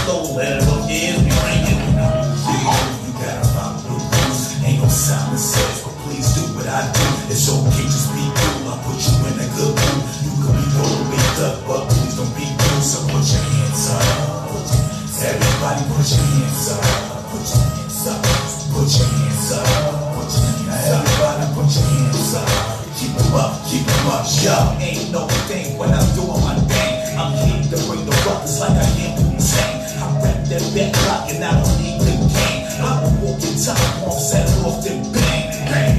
flow, let it go, years be ringing. You gotta follow the rules. Ain't no silence says, but please do what I do. It's okay, just be cool. I put you in a good mood. You could be all waked up, but please don't be cool. So put your hands up. Everybody put your hands up. Put your hands up. Put your hands up. Put your hands up. Everybody put your hands up. Keep them up, yo. Ain't no thing when I'm doing my thing. I'm here to bring the ruckus like I am to be sane. I rap that back block and I don't need the game. I'm a walking time off, set off then bang, bang.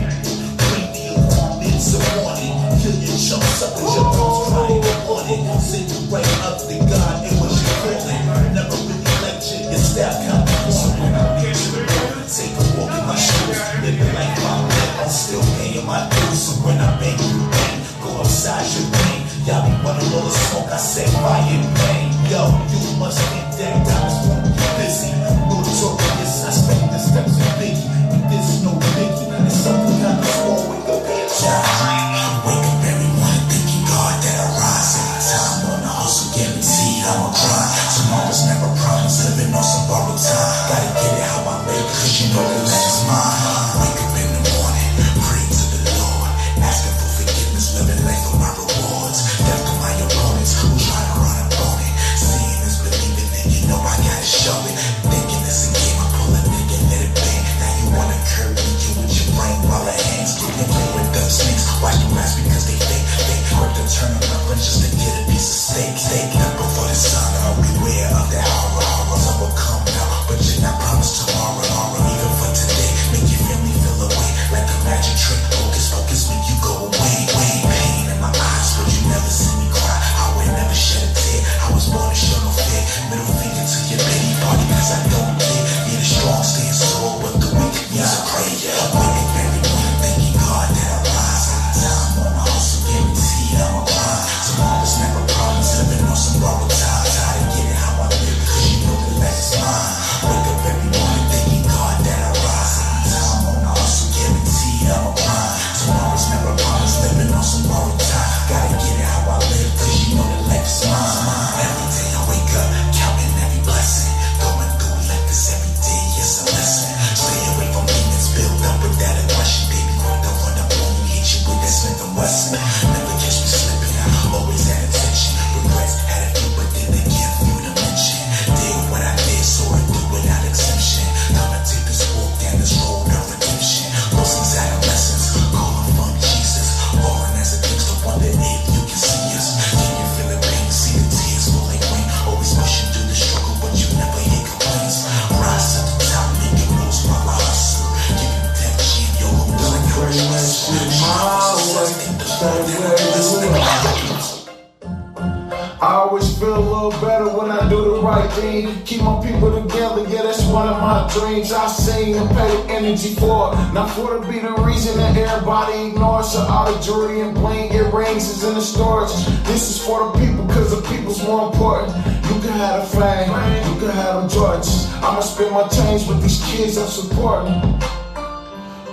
Bring the alarm, it's a warning. Kill your chump suckers, your bones crying on it. Send you right up to God, it was your calling. Never really lecture, your style kind of so when I get to the road, take a walk in my shoes. Living like my life, I'm still paying my dues. So when I bang you bang, go outside your pain. Y'all be running all the smoke, I said fire and pain. Yo, you must think that diamonds won't be busy. Notorious, I spend the steps of Biggie. But this is no Biggie, it's something kind of small. Wake up, bitch. Wake up every morning thanking God that I rise. Every time on the hustle, guaranteed I'ma grind. Tomorrow's never promised, living on some borrowed time. Gotta get it how I live, cause you know that life's mine. Wake up in the morning, pray to the Lord, asking for forgiveness, living life for my rewards. Death to my opponents who try to run up on it. Seeing is believing, and you know I gotta show it. Thinking it's a game, I pull a nigga and let it bang. Now you wanna curve me, you with your brain while it hangs. You play with the snakes, watch them last because they fake. They quick to turn them up just to get a piece of steak. Steak up before the sun, I'll beware of that horror. Some will come now, but you're not promised tomorrow. Even for today, make your family feel away like a magic trick. Focus when you go away. Pain in my eyes, but you never see me cry. I would never shed a tear. I was born to show no fear. Middle finger to your baby party, cause I don't care. Yeah, the strong stand sore, but the weak needs a prayer. Wake up every morning, thanking God that I rise. Time on the hustle, guaranteed I'ma grind. Tomorrow's never promised, living on some borrowed time. Try to get it how I live, cause you know that life is mine. Wake up every morning, thanking God that I rise. Time on the hustle, guaranteed I'ma grind. Tomorrow's never promised, living on some borrowed time. Gotta get it how I live, cause you know that life is mine. Every day I wake up, counting every blessing. Going through like this every day, yes I listen. Stay away from demons, build up with that aggression. Baby, quick to run up on me, hit you with that Smith & Wesson. Never catch me slipping, I always had attention. Regrets, had a few, but then again, few to mention. Did what I did, so I do without exemption. Time to take this walk down this road of redemption. Blessings, adolescence, calling from Jesus. Falling as a gangster, wonder if you can see us. Can you feel the pain, see the tears fall like rain? Always pushing through the struggle, but you never hear complaints. Rise to the top, making moves while I hustle. Give you that gym, yo, I'm like a bring that shit my way. I always feel a little better when I do the right thing. Keep my people together, yeah, that's one of my dreams. I sing and pay the energy for it. Not for to be the reason that everybody ignores. So all the jewelry and bling earrings is in the storage. This is for the people, cause the people's more important. You can have the fame, you can have them Jordans. I'ma spend my change with these kids I'm supporting.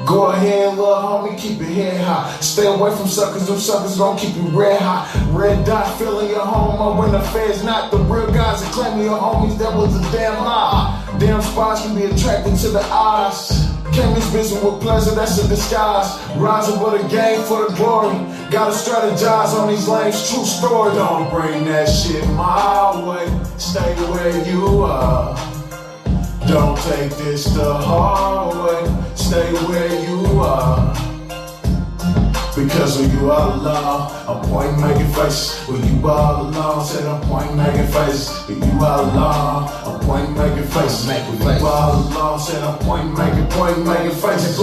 Go ahead, little homie, keep your head high. Stay away from suckers, them suckers gon' keep you red hot. Red dot, filling your home up when the feds not. The real guys that claim your homies, that was a damn lie. Damn spots can be attracted to the eyes. Came this business with pleasure, that's a disguise. Rising with a game for the glory. Gotta strategize on these lanes, true story. Don't bring that shit my way. Stay where you are. Don't take this the hard way. Stay where you are. Because when you all alone, I'm pointing making faces. When you all alone, said I'm pointing making faces. When you all alone, I'm pointing making faces. When you all alone, said I'm pointing making faces.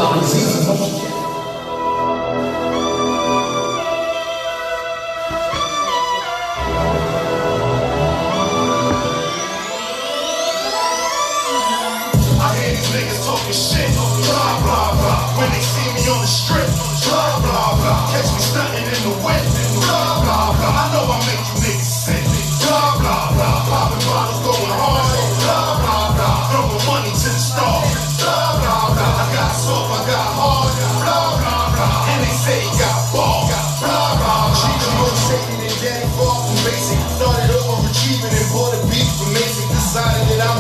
Shit, blah, blah, blah. When they see me on the strip, blah, blah, blah. Catch me stunting in the wet, blah, blah, blah. I know I make you niggas sick, blah, blah, blah. Popping bottles going hard, blah, blah, blah. Throwing money to the stars, blah, blah, blah. I got soft, I got hard, blah, blah, blah. And they say he got ball, blah, blah, blah. She motivated and daddy far from basic. Started over retrieving and bought a beat from Mason. Decided that I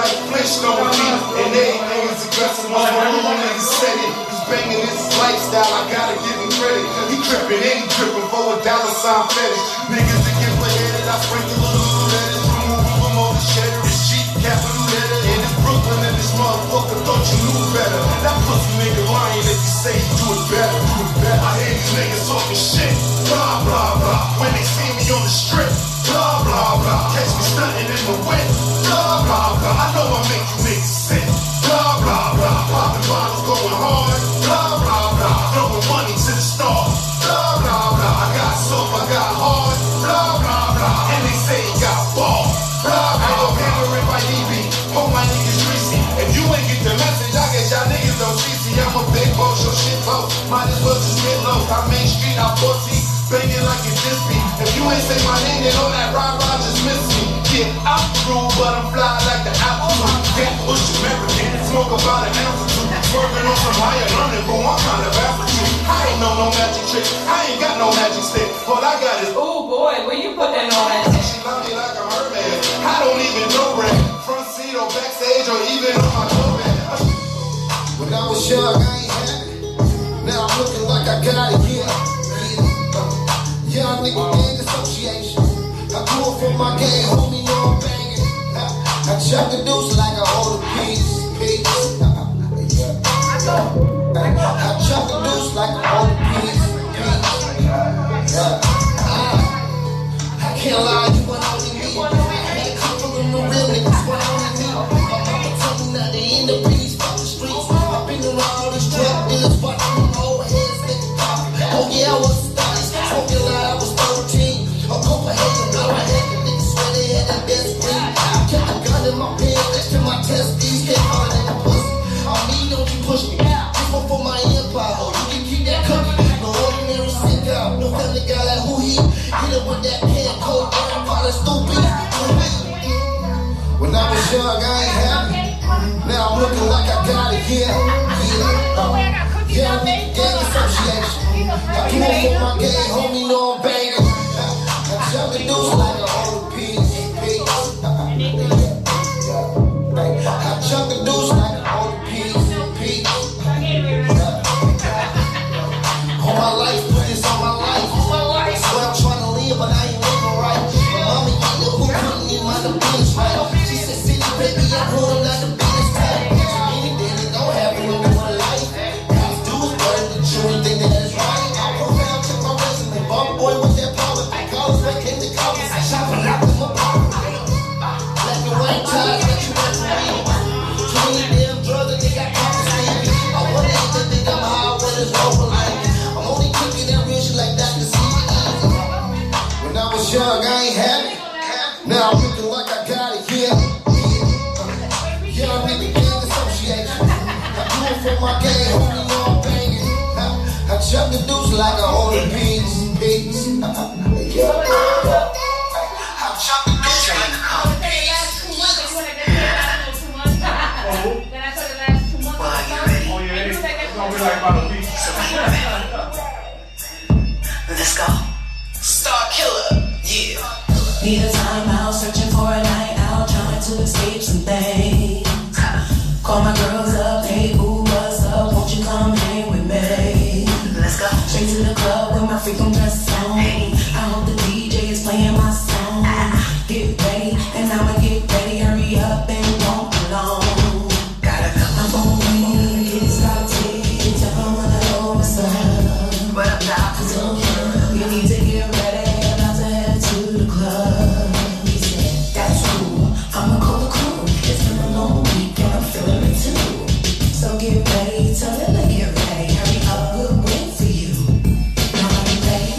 nobody flinched on me. And everything is aggressive. Once my real niggas said it. He's banging this lifestyle, I gotta give him credit. He trippin', and he trippin' for a $sign fetish. Niggas that get beheaded, I sprinkle a little letters. Remove them all the cheddar. It's cheap, capital letter. And it's Brooklyn, and this motherfucker thought you knew better. That pussy nigga lying if you say you do it better. I hear these niggas talking shit. Blah, blah, blah. When they see me on the strip. Blah, blah, blah. Catch me stunting in the wind. Blah, blah, blah. I know I make you niggas sick. Blah, blah, blah. Popping bottles going hard. Blah, blah, blah. Throwing money to the stars. Blah, blah, blah. I got soft, I got hard. Blah, blah, blah. And they say he got balls. Blah, blah. I don't handle it by EB. Hold my niggas greasy. If you ain't get the message, I guess y'all niggas don't see. I'm a big boss, your shit close. Might as well just get low. I'm Main Street, I'm 40. Banging like it just be. If you ain't say my name, then all that rah-rah just miss me. Yeah, I'm through, but I'm fly like the altitude. Can't push American, smoke about an altitude. Swerving on some higher learning, bro, I'm kind of altitude. I ain't know no magic trick, I ain't got no magic stick. All I got is, oh boy, where you put that on that? She love me like a mermaid. I don't even know red. Front seat or backstage or even on my doorman. When I was young, I ain't had it. Now I'm looking like I got it, yeah. Young nigga gang association. I do it for my gang, homie, know I'm banging. I chuck the deuce like I hold a piece. I chuck the deuce like I hold a piece. I can't lie, you want only me. I come from the real niggas, want only me. My mama told me not to end up in these fucking streets. I've been around all these drug dealers, watching them old heads nigga pop. Oh yeah, I was starting, smoking like I was 13. I'm Copenhagen, now I had the niggas swear they had that best breed. I kept a gun in my pants, next to my testes, hit hard in the pussy. On me, don't you push me. This one for my empire, oh, you can keep that cookie. No ordinary sick out, no family guy like who he. Hit him with that can cold, grandfather stupid. When I was young, I ain't happy. Now I'm looking like I got it, yeah. Yeah, nigga gang association. I do it for my gang, homie, know I'm banging. I chuck the deuce like a whole piece. I chuck the deuce like a whole piece. On my life, put this on my life. I swear I'm trying to live, but I ain't living right. My mama, you know who couldn't even mind the business right. She said, "City, baby, I put him like the business type." Anything that don't happen in my life, these dudes better than you and think that is right. I'm profound, check my resume. Bum boy with that power. College back in the college, I shop and lock in my pocket. Black and white ties, let you rest me. Too many damn drugs that they got confiscated. I wonder if they think I'm high when it's over like it. I'm only kicking that real shit like that to see it easy. When I was young, I ain't had it. Now I'm looking like I got it, yeah. Young nigga gang association. I do it for my gang, homie, know I'm banging. I chuck the deuce like a whole piece. I chuck the deuce like a whole piece. Then I told the last 2 months. Well, you ready? Oh, you ready? It's gonna be like about a week. So let's go. Star Killer, yeah. Need a time out, searching for a night out, trying to escape some things. Call my girls up, hey boo, what's up? Won't you come hang with me? Let's go. Straight to the club with my freakum dress on. I hope the DJ is playing my song. Get ready, and I'ma get ready. Hurry up and won't be long. Gotta go. I'm gon' win, get started. Tell them when I know what's up. What up, dog? So we need to get ready, about to head to the club. He said, that's cool, I'ma call the crew. It's been a long week and I'm feeling it too. So get ready, tell them to get ready. Hurry up, we'll wait for you. Now are you ready?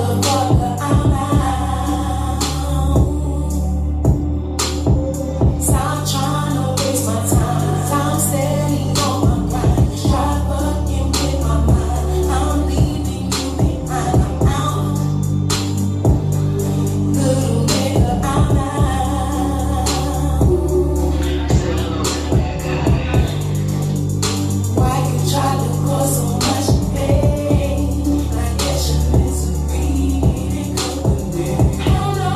Motherfucker, I'm out. Stop trying to waste my time. I'm steady on my grind. Try fucking with my mind. I'm leaving you behind. I'm out. Little nigga, I'm out. Why you try to cause so much pain? I guess your misery didn't come with me. Hell no.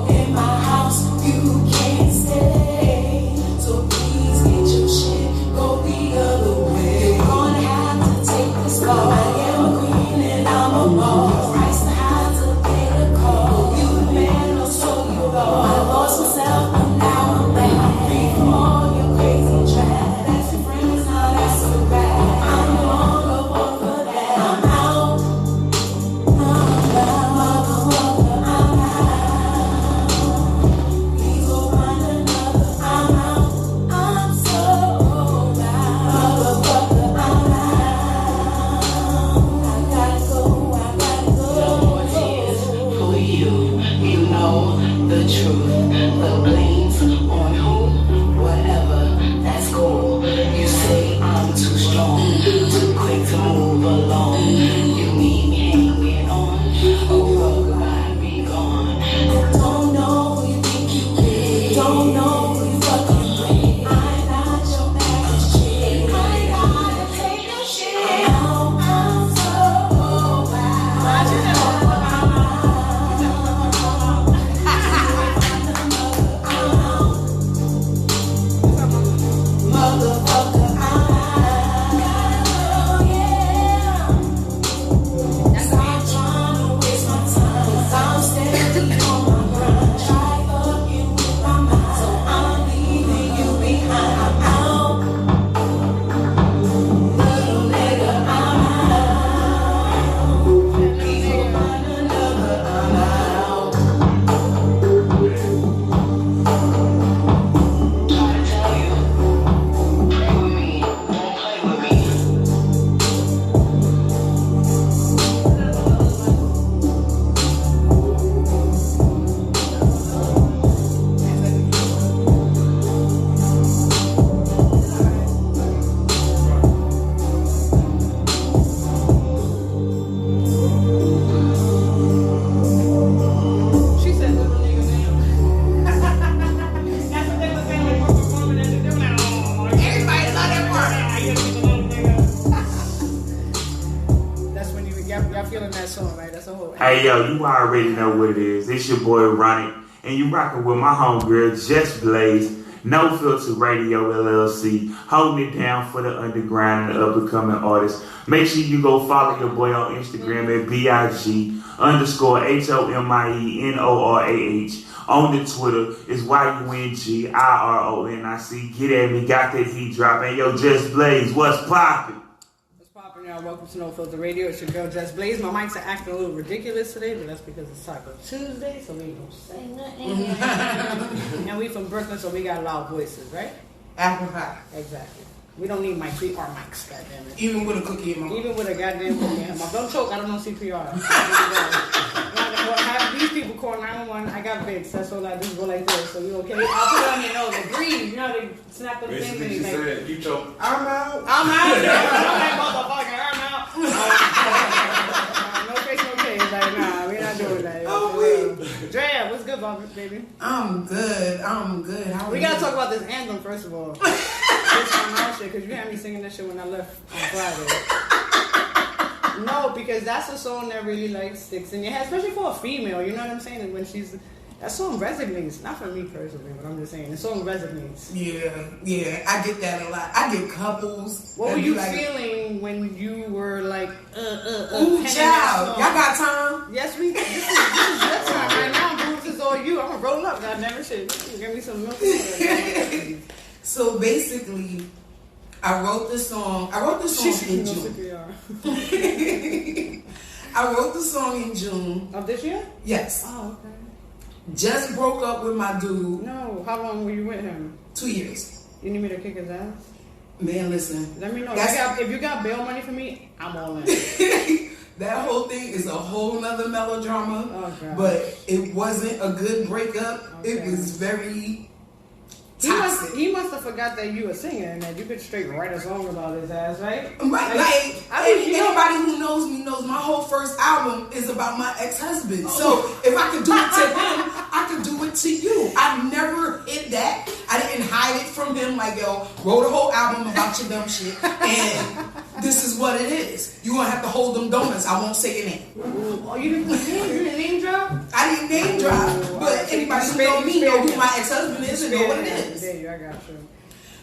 In my house you can't stay. So please get your shit, go the other way. You're gonna have to take this call. I am a queen and I'm a boss. Price to have to pay the call. You the man, or so you go. I lost myself, but now I'm back. Free from all your crazy trash. That's your friends, now that's a wrap. I'm no longer one for that. I'm out. Motherfucker, I'm out. Please go find another. I'm out. I'm so out. Motherfucker, I'm out. I gotta go. No more tears for you. You know the truth. The blame's on who? Whatever. That's cool. You say I'm too strong, too quick to move along. You need me hanging on. Oh, fuck, I'd be gone. Don't know who you think you is. Don't know who you fucking with. I'm not your baggage chick. I gotta take your shit. I'm so motherfucker, I'm out. Yeah. Stop trying to waste my time. 'Cause I'm steady on my grind. Try fucking with my mind. So I'm leaving you behind. I'm out. Little nigga, I'm out. Please go find another. I'm out. Try to tell you. Play with me. Don't play with me. She said little nigga now. That's what they were saying when we were performing at the dinner. Everybody love that part. You're a little nigga. That's when y'all feeling that song, right? That's a whole. Hey yo, you already know what it is. It's your boy Ronnie, and you rocking with my homegirl Just Blaze, No Filter Radio LLC, holding it down for the underground and the up-and-coming artists. Make sure you go follow your boy on Instagram at BIG_HOMIENORAH. On the Twitter is YUNGIRONIC. Get at me, got that heat dropping. Yo, Just Blaze, what's poppin'? What's poppin', y'all? Welcome to No Filter Radio. It's your girl Just Blaze. My mics are acting a little ridiculous today, but that's because it's Taco Tuesday, so we ain't gonna say nothing. And we from Brooklyn, so we got loud voices, right? Amplified. Exactly. We don't need CPR mics, goddammit. Even with a cookie in my mouth. Even with a goddamn cookie in my mouth. Don't choke, I don't know CPR. Have these people call 911. I got Vicks. That's all I do. Go like this. So you okay? I'll put it on your nose. Like, breathe. You know they snap the thing and they like, you choke. I'm out. I'm out. I'm like, motherfucker, I'm out. No face, no case. Like, nah, we're not doing that. Oh, Drea, what's good, baby? I'm good. How We gotta talk about this anthem first of all. This time out shit, because you had me singing that shit when I left on Friday. No, because that's a song that really like sticks in your head, especially for a female. You know what I'm saying? And when that song resonates. Not for me personally, but I'm just saying the song resonates. Yeah, I get that a lot. I get couples. What were you feeling when you were like, ooh, child, y'all got time? Yes, we. This is your time right now. This is all you. I'm gonna roll up. Goddamn shit. Give me some milk. So basically, I wrote this song in June. I wrote the song in June. Of this year? Yes. Oh, okay. Just broke up with my dude. No. How long were you with him? 2 years. You need me to kick his ass? Man, listen. Let me know. If you got bail money for me, I'm all in. That whole thing is a whole nother melodrama. Oh, God. But it wasn't a good breakup. Okay. It was very He must have forgot that you were singing and that you could straight write a song about his ass, right? Right, anybody who knows me knows my whole first album is about my ex-husband. So if I could do it to him, I could do it to you. I never hid that. I didn't hide it from him like, yo, wrote a whole album about your dumb shit, and this is what it is. You gonna have to hold them donuts. I won't say your name. Oh, you didn't name drop? I didn't name drop, but anybody who know me know who my ex-husband is and know what it is. There you, I got you.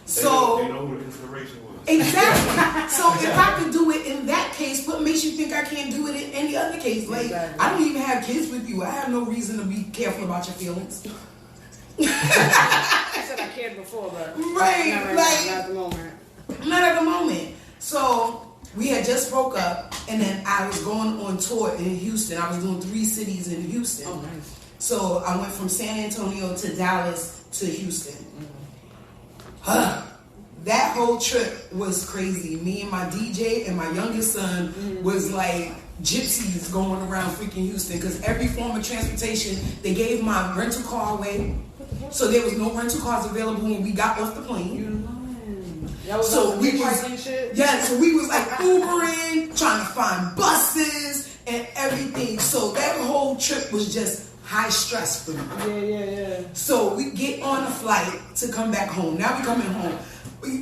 So they know who the inspiration was. exactly. So if I could do it in that case, what makes you think I can't do it in any other case? Like Exactly. I don't even have kids with you. I have no reason to be careful about your feelings. I said I cared before, but Right, not right like- now, not at the moment. Not at the moment. So we had just broke up, and then I was going on tour in Houston. I was doing 3 cities in Houston. Oh, nice. So I went from San Antonio to Dallas to Houston. That whole trip was crazy. Me and my DJ and my youngest son was like gypsies going around freaking Houston because every form of transportation, they gave my rental car away. So there was no rental cars available when we got off the plane. So we was shit? Yeah, so we was like Ubering, trying to find buses and everything. So that whole trip was just high stress for me. Yeah. So we get on a flight to come back home. Now we coming home.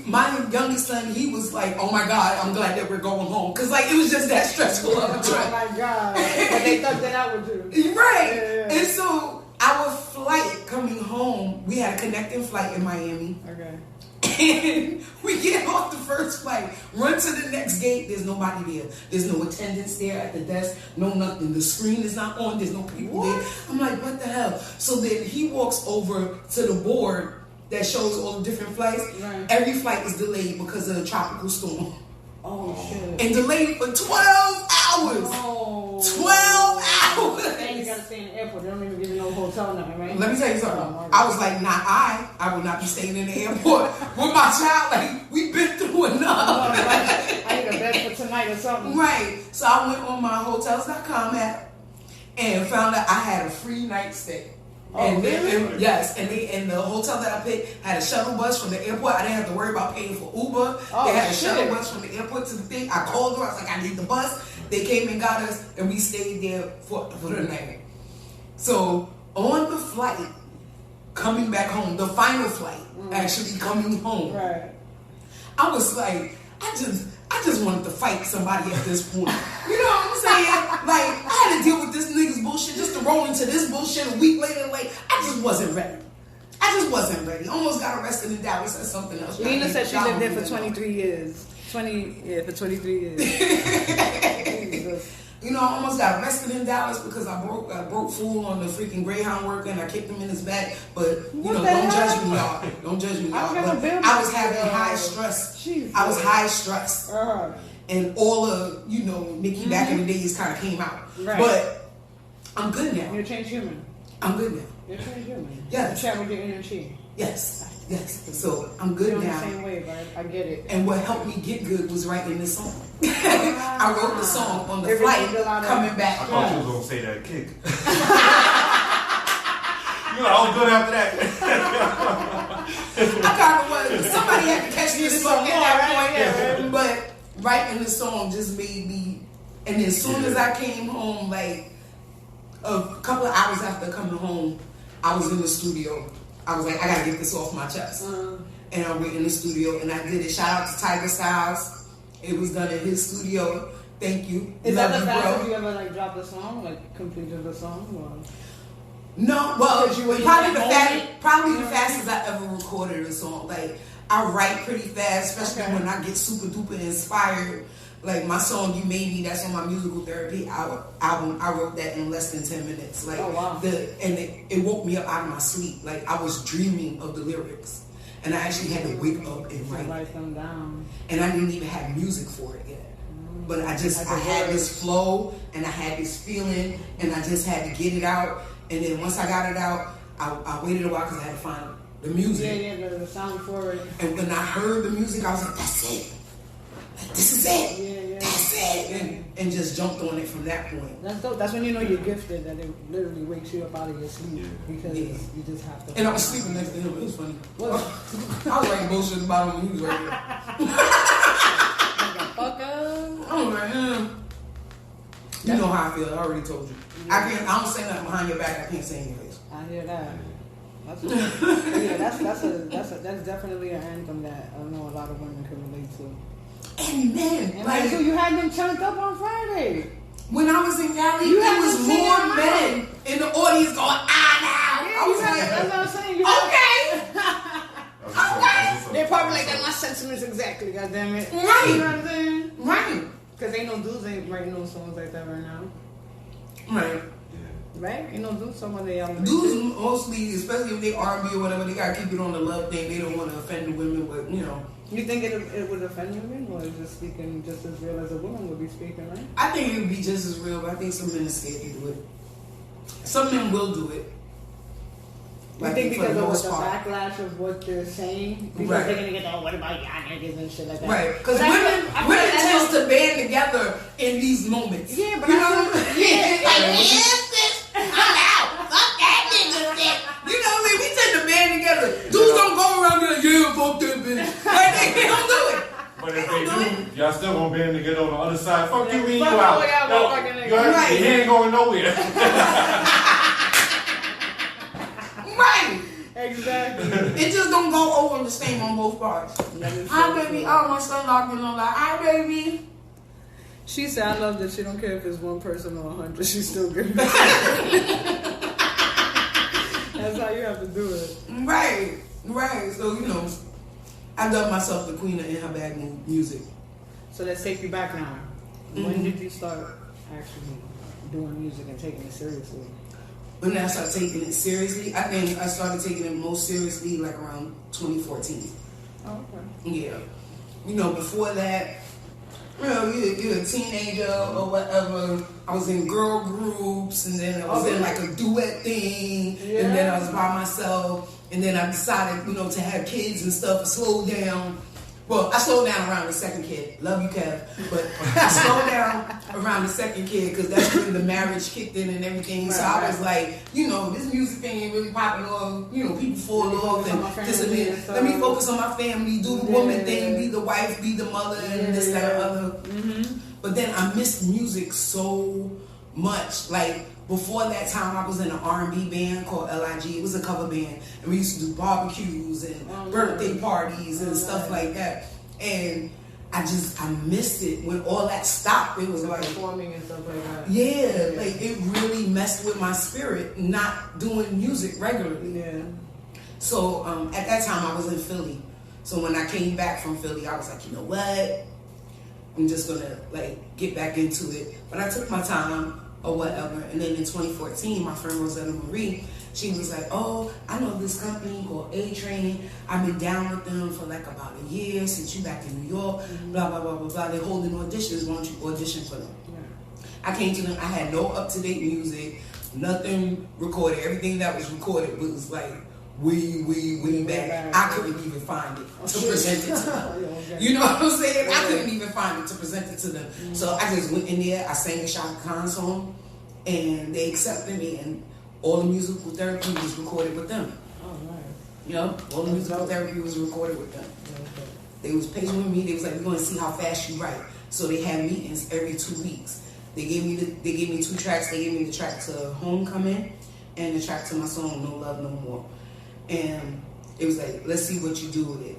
My youngest son, he was like, "Oh my God, I'm glad that we're going home," because like it was just that stressful of a trip. Oh my God! But they thought that I would do. Right. Yeah. And so our flight coming home, we had a connecting flight in Miami. Okay. And we get off the first flight, run to the next gate. There's nobody there. There's no attendants there at the desk. No nothing. The screen is not on. There's no people there. I'm like, what the hell? So then he walks over to the board that shows all the different flights. Right. Every flight is delayed because of the tropical storm. Oh shit. And delayed for 12 hours. Oh. 12 hours. And you gotta stay in the airport. They don't even give you no hotel nothing, right? Let me tell you something. Oh, I was like, I would not be staying in the airport with my child. Like, we've been through enough. I need a bed for tonight or something. Right. So I went on my hotels.com app and found out I had a free night stay. Oh, And really? yes, and the hotel that I picked had a shuttle bus from the airport. I didn't have to worry about paying for Uber. Oh, they had a shit. shuttle bus from the airport to the thing. I called them. I was like, I need the bus. They came and got us, and we stayed there for the night. So on the flight coming back home, the final flight actually coming home, Right. I was like, I just wanted to fight somebody at this point. You know what I'm saying? Like, I had to deal with this nigga's bullshit just to roll into this bullshit a week later. Like, I just wasn't ready. Almost got arrested in Dallas or something else. Lena said she lived there for 23 years. For 23 years. Jesus. You know, I almost got arrested in Dallas because I broke fool on the freaking Greyhound worker and I kicked him in his back. But, you know, don't judge me, y'all. Don't judge me, y'all. But I was having high stress. I was high stress. And all of, you know, Nikki back in the days kind of came out. Right. But I'm good now. You're a changed human. I'm good now. You're a changed human. Yes. You channeled your inner chi. Yes. So I'm good You're now. the same way, but I get it. And what helped me get good was writing this song. I wrote the song on the flight coming back I thought you home. was gonna say that kick. You know, I was good after that. I kind of was. Somebody had to catch me this song at that point. But writing the song just made me. And then as soon as I came home, like a couple of hours after coming home, I was in the studio. I was like, I gotta get this off my chest. And I went in the studio and I did it. Shout out to Tiger Styles. It was done in his studio. Thank you. Is Love that the you, fastest bro. you ever like dropped a song, like completed the song? Or? No, well, Because you were in probably that the fastest I ever recorded a song. Like I write pretty fast, especially when I get super duper inspired. Like my song "You Made Me," that's on my musical therapy album. I wrote that in less than 10 minutes. Like it woke me up out of my sleep. Like I was dreaming of the lyrics, and I actually had to wake up and write them down. And I didn't even have music for it yet. But I had this flow and I had this feeling, and I just had to get it out. And then once I got it out, I waited a while because I had to find the music. Yeah, the sound for it. And when I heard the music, I was like, that's it. Like, this is it. Yeah. That's it. And and just jumped on it from that point. That's dope. That's when you know you're gifted, that it literally wakes you up out of your sleep because you just have to. And I was sleeping next to him. It was funny. What? I was writing bullshit about him when he was right there. Motherfucker. I was like, you know how I feel. I already told you. I don't say nothing behind your back. I can't say in your face. I hear that. That's definitely an anthem that I know a lot of women can relate to. And men, And like, so you had them chunked up on Friday. when I was in Cali, You there had was to sing more them men in the audience going, now. Yeah, I was like, that's what I'm saying. You okay. They're probably like, that's my sentiments exactly, goddammit. Right. You know what I'm saying? Right. Because ain't no dudes ain't writing no songs like that right now. Right. Right? Ain't no dudes talking about they out. Dudes mostly, especially if they R&B or whatever, they gotta keep it on the love thing. They don't want to offend the women, but you know. You think it would offend women, or is it speaking just as real as a woman would be speaking, right? I think it would be just as real, but I think some men are scared to do it. Some men will do it. I think because of the backlash of what they're saying, because Right. they're gonna get, what about y'all niggas and shit like that. Right, because But women tend to band together in these moments. Yeah, but you I know, feel- yeah, like, yes, I'm out. Fuck that nigga shit. You know what I mean? We tend to band together. Dudes don't go around and be like, yeah, fuck that bitch. Like, they don't do it. But if they do, y'all still gonna band together on the other side. Fuck you, me, you Fuck out. all y'all motherfucking niggas. Right. He ain't going nowhere. Right. Exactly. It just don't go over the same on both parts. Hi, baby. Oh, my son locked in on like, hi, baby. She said, I love that she don't care if it's one person or 100. She's still good. That's how you have to do it. Right. Right. So, you know, I love myself the queen of in her bag music. So let's take you back now. Mm-hmm. When did you start actually doing music and taking it seriously? When I started taking it seriously, I think I started taking it most seriously like around 2014. Oh, okay. Yeah. You know, before that, you know, you're a teenager or whatever. I was in girl groups, and then I was in like a duet thing, and then I was by myself, and then I decided, you know, to have kids and stuff and slow down. Well, I slowed down around the second kid. Love you, Kev. But I slowed down around the second kid because that's when the marriage kicked in and everything. So I was like, you know, this music thing ain't really popping off. You know, people fall off and this and that. Let me focus on my family, do the woman thing, be the wife, be the mother, and this, that, and other. Mm-hmm. But then I missed music so much. Like, before that time, I was in an R&B band called LIG. It was a cover band. And we used to do barbecues and birthday parties and stuff like that. And I missed it. When all that stopped, it was like... Performing and stuff like that. Yeah, like it really messed with my spirit, not doing music regularly. Yeah. So at that time, I was in Philly. So when I came back from Philly, I was like, you know what? I'm just going to like get back into it. But I took my time or whatever. And then in 2014, my friend Rosetta Marie, she was like, oh, I know this company called A-Train. I've been down with them for like about a year since you back in New York, blah, blah, blah, blah, blah. They're holding auditions. Why don't you audition for them? Yeah. I came to them. I had no up-to-date music, nothing recorded. Everything that was recorded was like way back. I couldn't even find it to present it to them. You know what I'm saying? I couldn't even find it to present it to them. So I just went in there. I sang a Shaka Khan song, and they accepted me. And all the musical therapy was recorded with them. Oh, nice. You know, all the musical therapy was recorded with them. They was patient with me. They was like, we're going to see how fast you write. So they had meetings every 2 weeks. They gave me 2 tracks. They gave me the track to Homecoming and the track to my song No Love No More. And it was like, let's see what you do with it.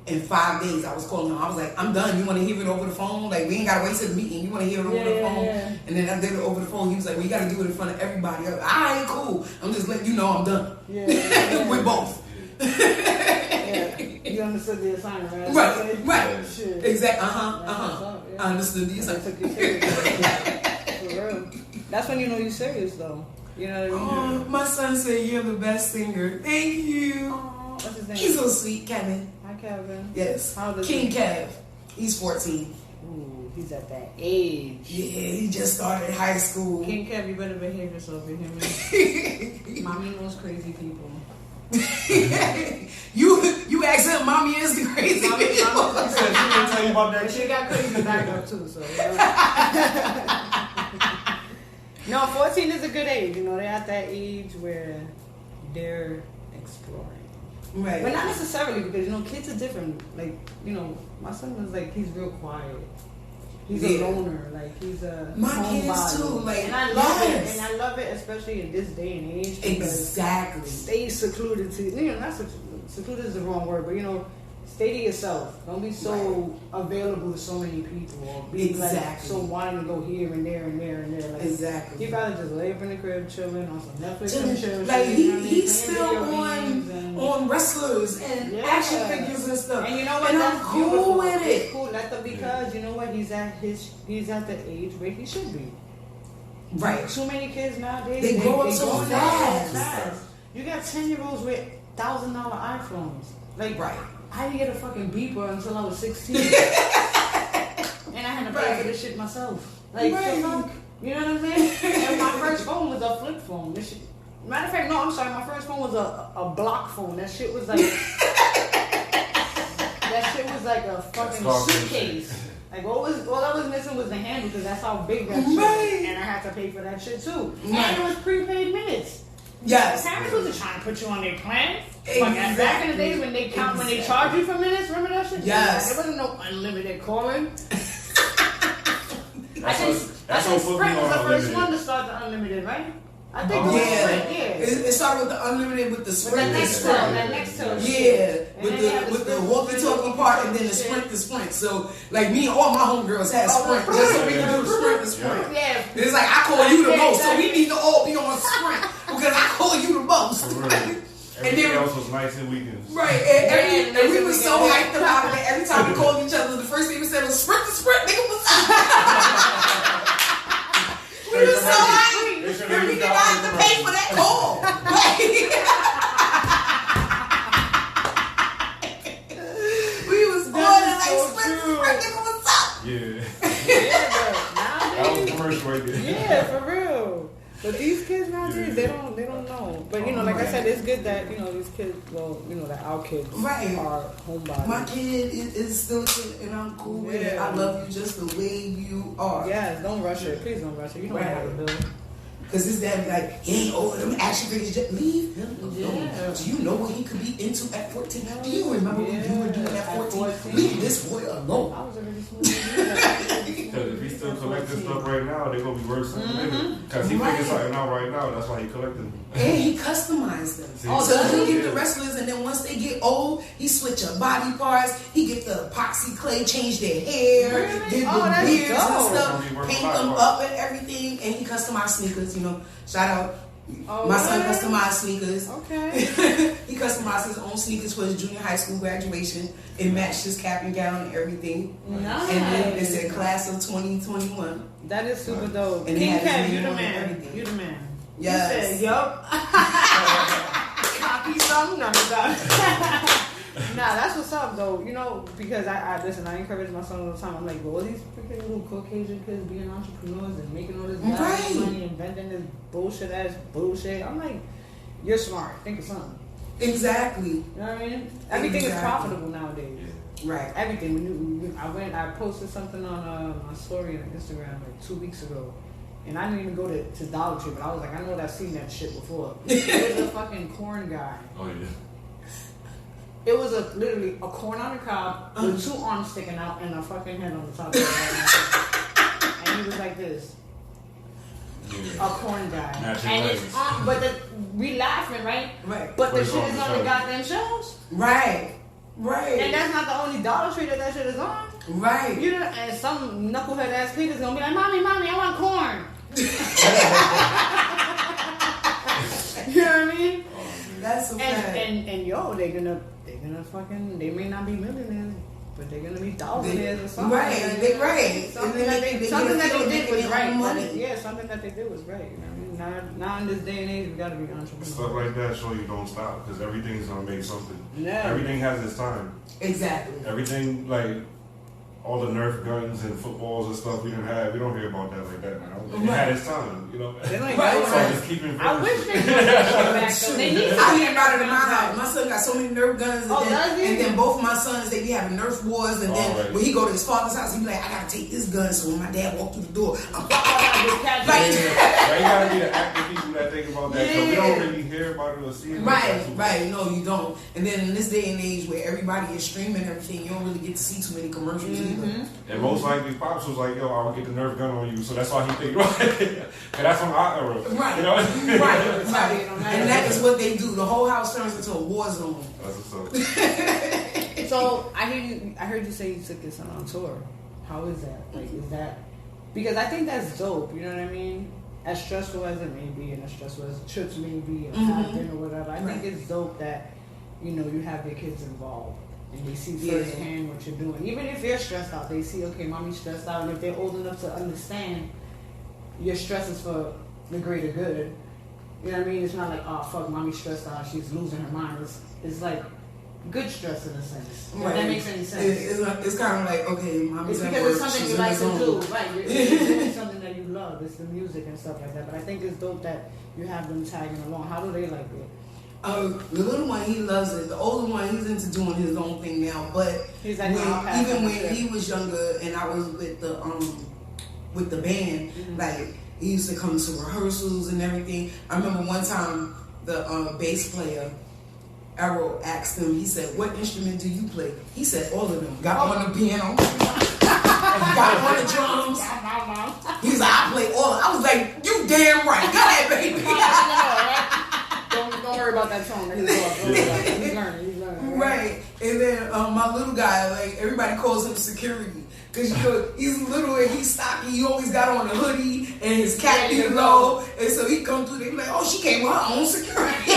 In 5 days, I was calling him. I was like, I'm done. You want to hear it over the phone? Like, we ain't got to wait till the meeting. You want to hear it over the phone? Yeah. And then I did it over the phone. He was like, well, you got to do it in front of everybody. I was like, all right, cool. I'm just letting you know I'm done. With both. You understood the assignment, right? Right. Shit. Exactly. I understood the assignment. For real. That's when you know you're serious, though. You know what I mean? Oh, my son said you're the best singer. Thank you. Oh, what's his name? He's so sweet, Kevin. Hi, Kevin. Yes. How old is King he? Kev. He's 14. Ooh, he's at that age. Yeah, he just started high school. King Kev, you better behave yourself with him. Mommy knows crazy people. you You asked him, mommy is the crazy Mommy- bitch. mommy- She said she didn't tell you about that But she shit. got crazy back up too, so you know. No, 14 is a good age. You know, they're at that age where they're exploring. Right. But not necessarily because, you know, kids are different. Like, you know, my son is like, he's real quiet. He's a loner. Like, he's a My homebody. kids too. Like, and I love yes. it. And I love it, especially in this day and age. because Exactly. Stay secluded to, you know, not secluded is the wrong word, but, you know, stay to yourself. Don't be so available to so many people, or be like so wanting to go here and there and there and there. Like, Exactly. you gotta just lay up in the crib chilling on some Netflix Chilling. and chill. Like shit, you know what I mean? he's Playing still video games and- on wrestlers and Yeah. action figures and stuff. And you know what? And That's I'm cool beautiful. with It's it. cool. Let them, because you know what? He's at the age where he should be. Right. Too many kids nowadays. They grow up so grow fast. You got 10-year-olds with $1,000 iPhones. Like, Right. I didn't get a fucking beeper until I was 16. And I had to pay for this shit myself. Like, Right. the fuck? You know what I'm saying? And my first phone was a flip phone. This shit, matter of fact, no, I'm sorry. My first phone was a block phone. That shit was like... that shit was like a fucking suitcase. Like, all I was missing was the handle, because that's how big that shit was. And I had to pay for that shit too. And it was prepaid minutes. Yes. Parents wasn't trying to put you on their plan. Exactly. Like, back in the days when they when they charge you for minutes, remember that shit? Yes. There wasn't no unlimited calling. I That's think what Sprint was the first unlimited. one to start the unlimited, right? I think it was Yeah. Sprint, It started with the unlimited with the With sprint. that next tail, Yeah, shit. And with then they had the with the sprint, walkie-talkie part and then the shit. sprint to sprint. So like me and all my homegirls had sprint just so we could do sprint to sprint. Yeah. It's like I call you the most, so we need to all be on sprint because I call you the most. For real. Everything else was nights and weekends. Right, and we were so hyped about it. Every time we called each other, the first thing we said was sprint to sprint. Nigga was we were so hyped, and we did not have to pay for that call. We was on it like sprint to sprint. Nigga, what's up? Yeah. Yeah, but That was nowadays, commercial right there. yeah, for real. But these kids nowadays, they don't know. But you know, like I said, it's good that you know these kids. Well, you know that our kids Right. are homebodies. My kid is still a kid, and I'm cool with it. I love you just the way you are. Yes, don't rush it. Please don't rush it. You don't know how to do. Because his dad be like, he ain't old, them action figures, just leave him alone. Yeah. Do you know what he could be into at 14? Do you remember what you were doing at 14? Leave this boy alone. I was already smooth. Because if he's still collecting stuff right now, they're going to be worth something later. Because he figured something out right now, that's why he collecting them. And he customized them. See? So he'll get the wrestlers, and then once they get old, he switch up body parts. He get the epoxy clay, change their hair, Really? get Oh, the that's beards and dope. stuff, It's gonna be worth paint a lot, them bro. up and everything. And he customized sneakers, you know. Shout out. Oh, My son really? customized sneakers. Okay. He customized his own sneakers for his junior high school graduation. It matched his cap and gown and everything. Nice. And then it said class of 2021. That is super dope. And it King had his Kev, you name the on it and man. everything. You the man. Yes. You said, yup. Copy something. No, nah, that's what's up though. You know, because I listen, I encourage my son all the time. I'm like, well, all these freaking little Caucasian kids being entrepreneurs and making all this Right. money, inventing this bullshit. I'm like, you're smart. Think of something. Exactly. You know what I mean? Everything is Exactly. profitable nowadays. Right. Everything. I posted something on my story on Instagram like 2 weeks ago. And I didn't even go to Dollar Tree, but I was like, I know that I've seen that shit before. It was a fucking corn guy. Oh, yeah. It was literally a corn on a cob with 2 arms sticking out and a fucking head on the top of it. And he was like this. Yeah. A corn guy. Matching And legs. it's on, but we laughing, right? Right. But the But it's shit on is the on the shelf. goddamn shelves. Right. Right. And that's not the only Dollar Tree that shit is on. Right. You know, and some knucklehead ass kid is gonna be like, Mommy, I want corn. You know what I mean? That's a fact. And yo, they're gonna fucking, they may not be millionaires, but they're gonna be thousandaires or something. Right, they right. Something And that then they get a feel did was making right. their own money. Yeah, something that they did was right. You know what I mean? Now in this day and age, we gotta be entrepreneurs. Stuff like that show you don't stop because everything's going to make something. Yeah. Everything has its time. Exactly. Everything, like, all the Nerf guns and footballs and stuff we don't hear about that like that now. It had its time, you know. They like Right. So just keeping. I wish they would bring back though. They need to I bring hear about it in my back. house. My son got so many Nerf guns, and, Oh, does he? and then both of my sons, they be having Nerf wars, and then Alright. when he go to his father's house, he be like, I gotta take this gun, so when my dad walk through the door, I'm Catch like, Now you gotta be the active people that think about that. So we don't really hear about it or see it. right, no, you don't. And then in this day and age where everybody is streaming everything, you don't really get to see too many commercials either. And most likely, Pops was like, "Yo, I'll get the Nerf gun on you," so that's why he think about it. And that's from our era, Right. You know, Right. And that is what they do. The whole house turns into a war zone. That's what's up. So I heard you say you took your son on tour. How is that? Like, is that because I think that's dope. You know what I mean? As stressful as it may be, and as stressful as trips may be, or have been, or whatever. I think it's dope that you have your kids involved and they see firsthand what you're doing. Even if you're stressed out, they see, okay, mommy's stressed out, and if they're old enough to understand your stress is for the greater good. You know what I mean? It's not like, oh fuck, mommy's stressed out, she's losing her mind. It's like good stress in a sense. If that makes any sense. It's kind of like, okay, mommy's It's at because work, it's something she's you in like the to zone. do, right? You're doing something that you love. It's the music and stuff like that. But I think it's dope that you have them tagging along. How do they like it? The little one, he loves it. The older one, he's into doing his own thing now. But He's like, even when he was younger and I was with the band, like he used to come to rehearsals and everything. I remember one time the bass player Arrow asked him, he said, what instrument do you play? He said, all of them. Got on the piano, got on the drums. He was like, I play all of them. I was like, you damn right. Go ahead, baby. Don't worry about that tone. He's learning. Right. And then my little guy, like everybody calls him security. Cause he's little and he's stocky. He always got on a hoodie and his cap be low. And so he come through, they be like, oh, she came with her own security.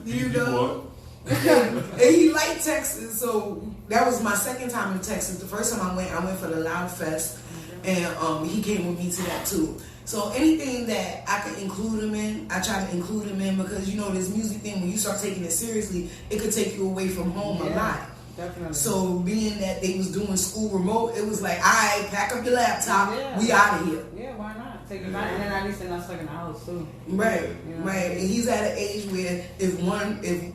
You know. And he liked Texas, so that was my second time in Texas. The first time I went for the Loud Fest, and he came with me to that too. So anything that I can include him in, I try to include him in, because this music thing, when you start taking it seriously, it could take you away from home a lot. Definitely. So being that they was doing school remote, it was like, all right, pack up your laptop, we out of here. Yeah, why not? Take it out, and then at least they're not stuck in the house too. Right, right. And he's at an age where if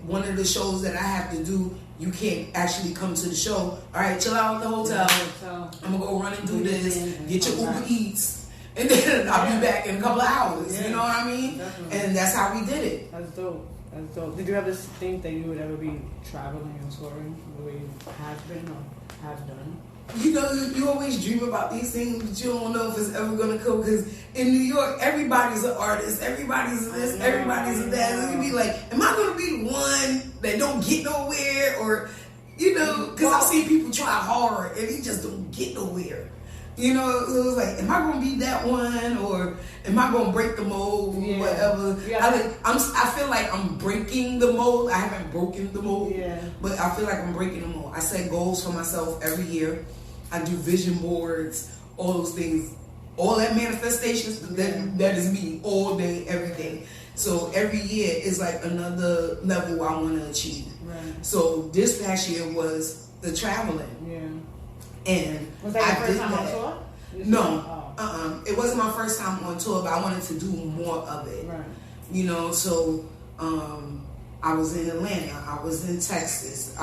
one of the shows that I have to do, you can't actually come to the show. All right, chill out at the hotel. I'm gonna go run and do this. Get your Uber Eats, and then I'll be back in a couple of hours. Yeah. You know what I mean? Definitely. And that's how we did it. That's dope. That's dope. Did you ever think that you would ever be traveling and touring the way you have been or have done? You always dream about these things, but you don't know if it's ever gonna come. Because in New York, everybody's an artist, everybody's this, everybody's that. And you be like, am I gonna be the one that don't get nowhere, or because I've seen people try hard and they just don't get nowhere. So it was like, am I gonna be that one, or am I gonna break the mold, or whatever? I feel like I'm breaking the mold. I haven't broken the mold, but I feel like I'm breaking the mold. I set goals for myself every year. I do vision boards, all those things, all that manifestations. That is me all day, every day. So every year is like another level I want to achieve. Right. So this past year was the traveling. Yeah. And was that your first time on tour? No. It wasn't my first time on tour, but I wanted to do more of it. Right. So I was in Atlanta. I was in Texas.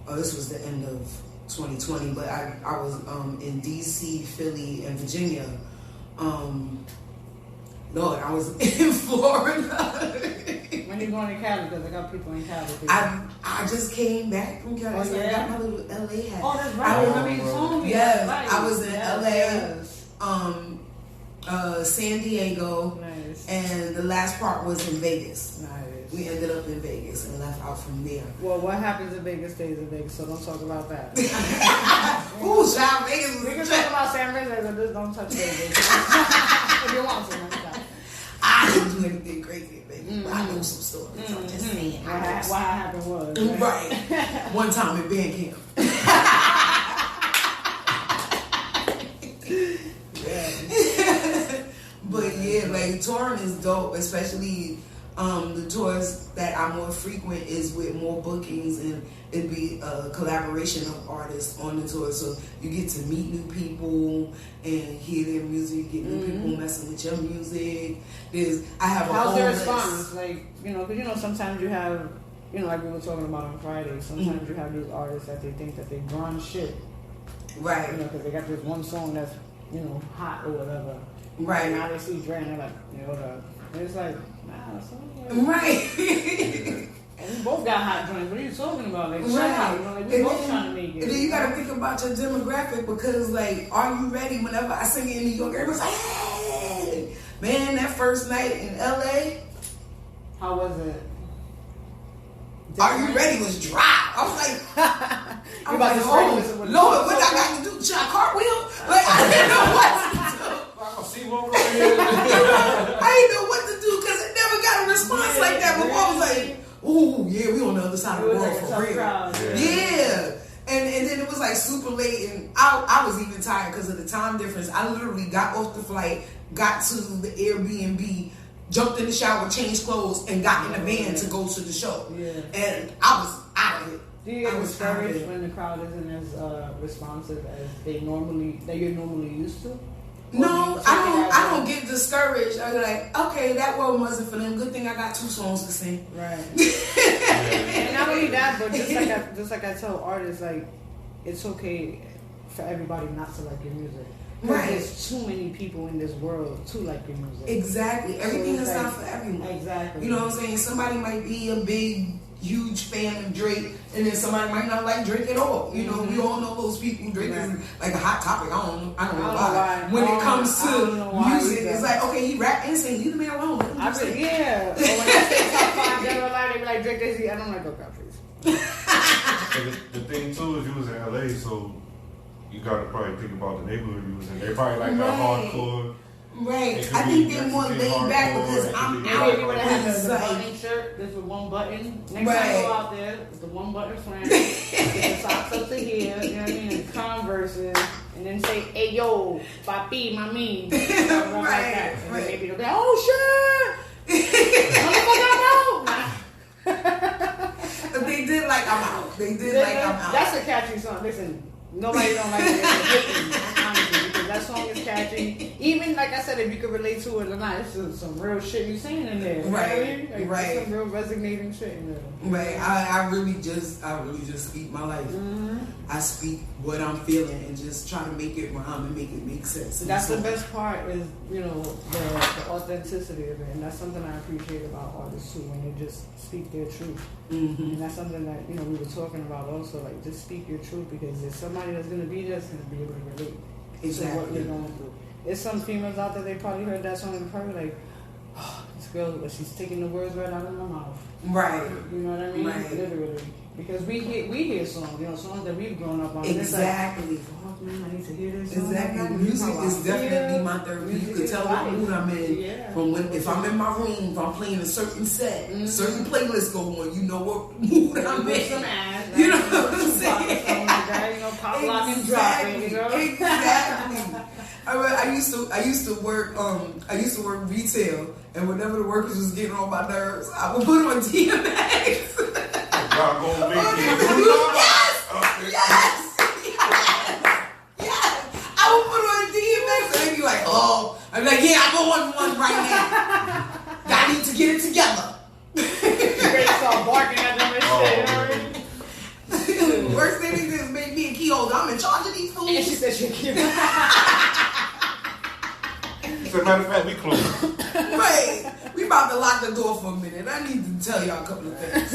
This was the end of 2020, but I was in DC, Philly, and Virginia. Lord, I was in Florida. When you going to Cali? Because I got people in Cali. I just came back from Cali. So I got my little LA hat. Oh, that's right. I remember you told me. Yes, right. I was in LA, San Diego, and the last part was in Vegas. Nice. We ended up in Vegas and left out from there. Well, what happens in Vegas stays in Vegas, so don't talk about that. Ooh, child, Vegas. We can talk about San Francisco, just don't touch Vegas. If you want to, I didn't do anything crazy, baby. But I know some stories. I'm just saying. What happened was. Right. One time in band camp. But yeah, like touring is dope, especially The tours that I more frequent is with more bookings, and it'd be a collaboration of artists on the tour. So you get to meet new people and hear their music, get new people messing with your music. I have a How's whole their list. response? Like, because sometimes you have, like we were talking about on Friday, sometimes you have these artists that they think that they run shit. Right. Because they got this one song that's, hot or whatever. Right. And now they see Drea and they're like, and it's like, nah, son. Right. And we both got hot joints. What are you talking about? Like, shut Right. up. Like, we both trying to make it. And then you gotta think about your demographic, because like, are you ready? Whenever I sing it in New York, everybody's like, hey! Man, that first night in LA. How was it? Are you ready? Was dry. I was like, You about to spray this with Lord, what I got to do? Should I cartwheel? Like, I didn't know what to do. I didn't know what to do, because it never got a response like that before. I was like, ooh, yeah, we on the other side of the world for real. Yeah. And then it was like super late, and I was even tired because of the time difference. I literally got off the flight, got to the Airbnb, jumped in the shower, changed clothes, and got in the van to go to the show. Yeah. And I was out of it. Do you get discouraged when the crowd isn't as responsive as you're normally used to? No, I don't get discouraged. I'm like, okay, that one wasn't for them. Good thing I got 2 songs to sing. Right. And not only that, but just like I tell artists, like, it's okay for everybody not to like your music. Right. There's too many people in this world to like your music. Exactly. Everything So is like, not for everyone. Exactly. You know what I'm saying? Somebody might be a big, huge fan of Drake, and then somebody might not like Drake at all. You know, we all know those people. Drake is like a hot topic. I don't know why. When it comes to music, it's like, okay, he rap and sing. Leave the man alone. Yeah. But when they say top 5 general line, they be like Drake, Jay-Z. I don't like those guys, please. The thing too is you was in LA, so you gotta probably think about the neighborhood you was in. They probably like that hardcore. Right. I think they're more laid back because I'm out. You would have had the button shirt. There's the one button. Next time you go out there, it's the one button flannel. Get the socks up to here. You know what I mean? And Converses. And then say, hey, yo, papi, mami. Right. And then maybe they'll be like, oh, shit. But they did like I'm out. They did like I'm out. That's a catchy song. Listen, nobody don't like it. Honestly, because that song is catchy. Even like I said, if you could relate to it or not, it's some real shit you saying in there. Right. Like, Right. Some real resonating shit in there. Right. I really just speak my life. I speak what I'm feeling and just try to make it rhyme and make it make sense. That's the best part is, the authenticity of it. And that's something I appreciate about artists too, when they just speak their truth. And that's something that, we were talking about also, like just speak your truth, because there's somebody that's going to be just going to be able to relate to what you're going through. There's some females out there, they probably heard that song and probably like, oh, this girl, but she's taking the words right out of my mouth. Right. You know what I mean? Right. Literally. Because we hear songs, songs that we've grown up on. Exactly. It's like, oh man, I need to hear this song. Exactly. Music is definitely my therapy. You can tell what mood I'm in from if I'm in my room, if I'm playing a certain set, certain playlists go on, you know what mood I'm in. Some ass, you know what I'm saying? Pop lock and drop it, Exactly. I used to work retail, and whenever the workers was getting on my nerves, I would put them on DMX. Y'all gonna make it. Yes. I would put on DMX, and they'd be like, oh, I'm like, yeah, I go on one right now. Y'all need to get it together. They start barking at them and shit. Worst thing they did is make me a key holder. I'm in charge of these fools. And she said she a key holder. As a matter of fact, we close. Right. We about to lock the door for a minute. I need to tell y'all a couple of things.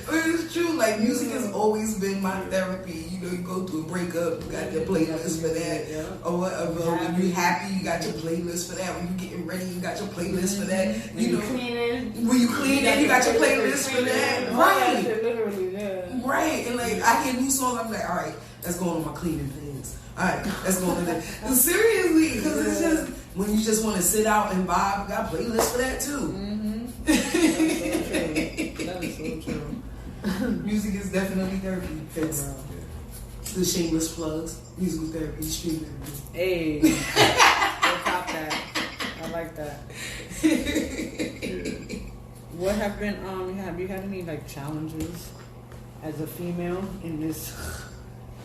But it's true. Like, music has always been my therapy. You go through a breakup, you got your playlist for that. Or whatever. When you're happy, you got your playlist for that. When you're getting ready, you got your playlist for that. When you cleaning, you got your playlist for that. Right. Literally, yeah. Right. And like, I hear new songs, I'm like, all right, that's going on my cleaning playlist. All right, that's going on there. Seriously, because it's just, when you just want to sit out and vibe, you got playlists for that too. That is so true. Music is definitely therapy. It's the shameless plugs. Musical therapy, streaming therapy. Hey, we'll top that. like that. What have been have you had any like challenges as a female in this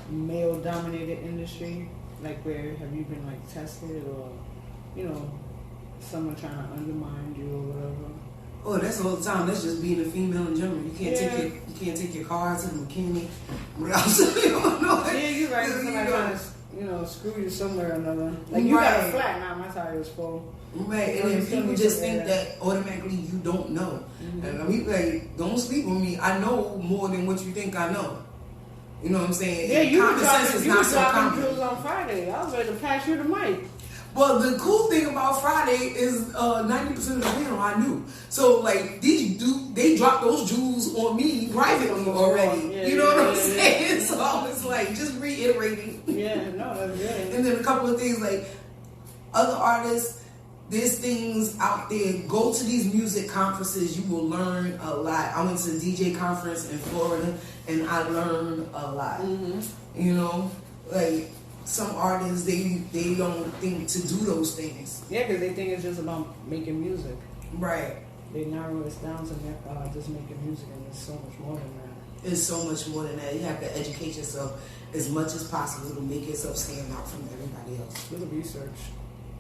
male dominated industry? Like where have you been like tested or someone trying to undermine you or whatever? Oh, that's all the time. That's just being a female in general. You can't take your car to the mechanic. Yeah, you're right. Somebody trying to screw you somewhere or another. Like you got a flat, now my tire is full. Right, and then people just think that automatically you don't know. Mm-hmm. And I mean, like, don't sleep with me. I know more than what you think I know. You know what I'm saying? Yeah, you common sense is not so common. Jewels on Friday. I was ready to pass you the mic. Well, the cool thing about Friday is 90% of the panel I knew. So, like, they dropped those jewels on me privately already. Yeah, you know what I'm saying? So I was like, just reiterating. Yeah, no, that's good. And then a couple of things like other artists. There's things out there. Go to these music conferences. You will learn a lot. I went to the DJ conference in Florida, and I learned a lot. Mm-hmm. Like some artists, they don't think to do those things. Yeah, because they think it's just about making music. Right. They narrow it down to just making music, and it's so much more than that. It's so much more than that. You have to educate yourself as much as possible to make yourself stand out from everybody else. Do the research.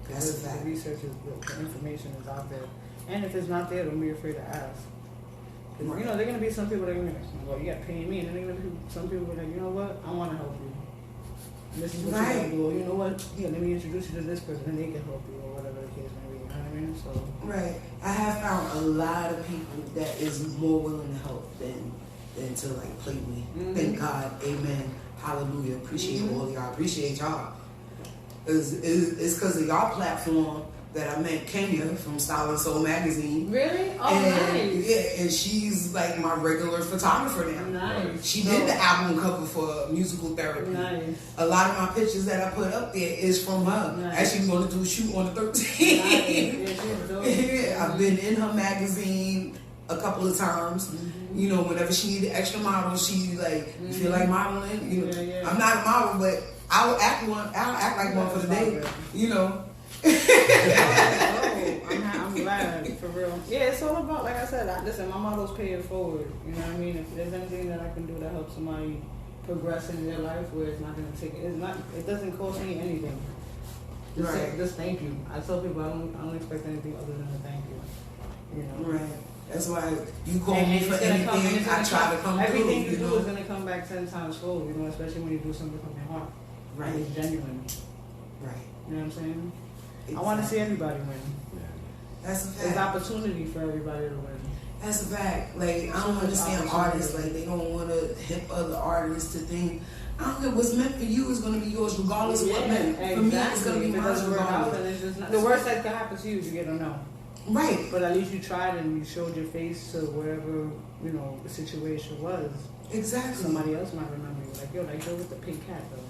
That's a fact. The research is the information is out there, and if it's not there, don't be afraid to ask. Right. There are gonna be some people that are gonna be like, well, you got to pay me, and then there are gonna be some people that are like, you know what, I want to help you. And this is what you gotta do. Or, you know what? Yeah, let me introduce you to this person, and they can help you, or whatever the case may be. You know what I mean? So right. I have found a lot of people that is more willing to help than to like play me. Mm-hmm. Thank God. Amen. Hallelujah. Appreciate all y'all. Appreciate y'all. It's because of y'all platform that I met Kenya from Style and Soul magazine. Really? Oh, nice. Yeah, and she's like my regular photographer now. Nice. She did the album cover for Musical Therapy. Nice. A lot of my pictures that I put up there is from her. Nice. Actually, we're going to do a shoot on the 13th. Nice. Yeah, I've been in her magazine a couple of times. Mm-hmm. Whenever she needed extra models, she like, you feel like modeling? I'm not a model, but I'll act like one for the day. I'm glad, for real. Yeah, it's all about, like I said, listen, my motto's pay it forward. You know what I mean? If there's anything that I can do to help somebody progress in their life where it's not going to it doesn't cost me anything. Just thank you. I tell people I don't expect anything other than a thank you. Right. That's why you call me for anything. I try to come through. Everything you do is going to come back 10 times fold, especially when you do something from your heart. Right. And it's genuine. Right. You know what I'm saying? Exactly. I want to see everybody win. That's a fact. There's opportunity for everybody to win. That's a fact. Like, I don't understand artists. Like, they don't want to hip other artists to think, I don't care, what's meant for you is going to be yours regardless of what meant for me. It's going to be mine regardless. The worst that could happen to you is you get a no. Right. But at least you tried and you showed your face to wherever, the situation was. Exactly. Somebody else might remember you. Like, yo, with the pink cat, though.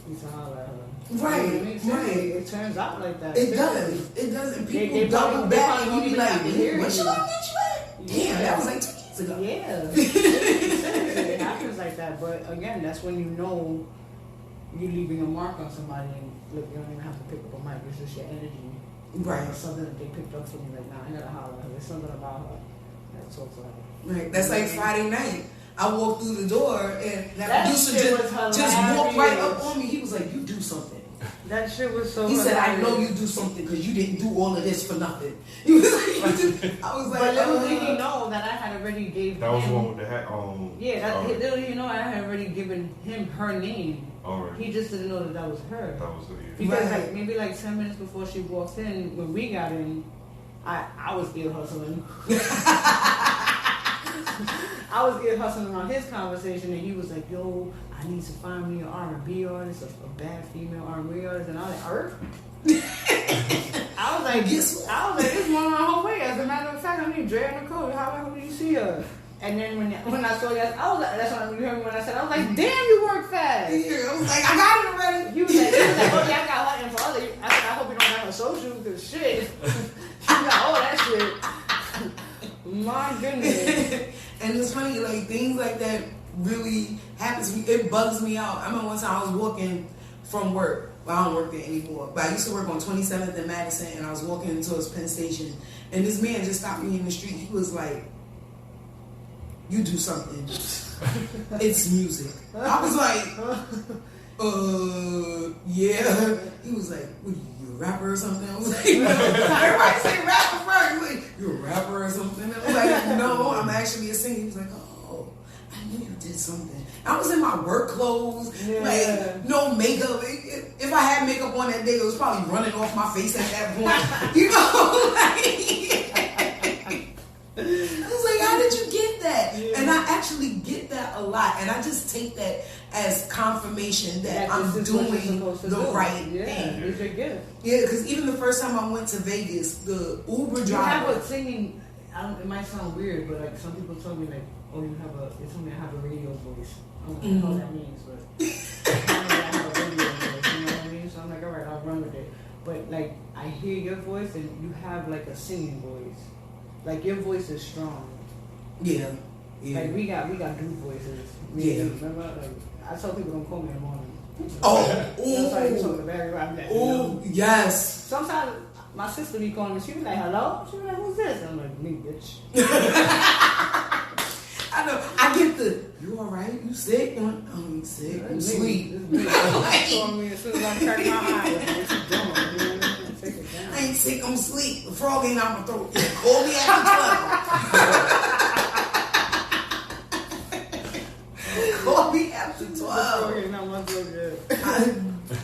He's a holler at her. Right, right. It turns out like that. It does. It does. And people double back and you be like, what should I get you at? Damn, that was like 2 years ago. Yeah. It happens like that. But again, that's when you're leaving a mark on somebody. And look, you don't even have to pick up a mic. It's just your energy. Right. It's something that they picked up from me. Like, nah, I gotta holler at her. There's something about her that talks like her. Right. That's like Friday night. I walked through the door and that producer just walked right up on me. He was like, "You do something." That shit was so. He said, "I know you do something because you didn't do all of this for nothing." He was like, I was like, but little did he know that I had already gave. That was one with the hat on. Yeah, little did he know I had already given him her name. Alright. He just didn't know that was her. That was it. Because maybe 10 minutes before she walked in, when we got in, I was ear hustling. I was ear hustling on his conversation, and he was like, "Yo, I need to find me an R&B artist, a bad female R&B artist," and I was like, "Earth." I was like, this one on the whole way. As a matter of fact, I need Drea and Nicole. How do you see her? And then when I saw you, I was like, that's when you heard me when I said, I was like, damn, you work fast. Yeah, I was like, I got it already. You was like, oh yeah, I got her info. I said, I hope you don't got her social, because shit. You got all that shit. My goodness. And it's funny, like, things like that really happen to me. It bugs me out. I remember one time I was walking from work, Well, I don't work there anymore. But I used to work on 27th and Madison, and I was walking towards Penn Station, and this man just stopped me in the street. He was like, "You do something. It's music." I was like, yeah. He was like, "What, you a rapper or something?" I was like, "No." Everybody say rapper first. He was like, "You a rapper or something?" I was like, "No, I'm actually a singer." He was like, "Oh, I knew you did something." I was in my work clothes, like no makeup. If I had makeup on that day, it was probably running off my face at that point. You know, I was like, "How did you get that?" Yeah. And I actually get that a lot, and I just take that as confirmation that I'm doing the right thing. It's your gift. Yeah, because even the first time I went to Vegas, the Uber driver. You have a singing. It might sound weird, but like some people told me like, "Oh, you have a." They told me I have a radio voice. I don't know what that means, but apparently I have a radio voice. You know what I mean? So I'm like, all right, I'll run with it. But like, I hear your voice, and you have like a singing voice. Like your voice is strong. Yeah. Like we got dude voices. Remember? Like I tell people don't call me in the morning. Oh. That's why you told me very right. Oh, yes. Sometimes my sister be calling me. She be like, "Hello." She be like, "Who's this?" I'm like, "Me, bitch." I know. I get the, "You all right? You sick?" I'm sick. I'm asleep. Calling me as soon as I crack my eye. I ain't sick. I'm asleep. The frog ain't out my throat. Call me after 12. Call me after 12.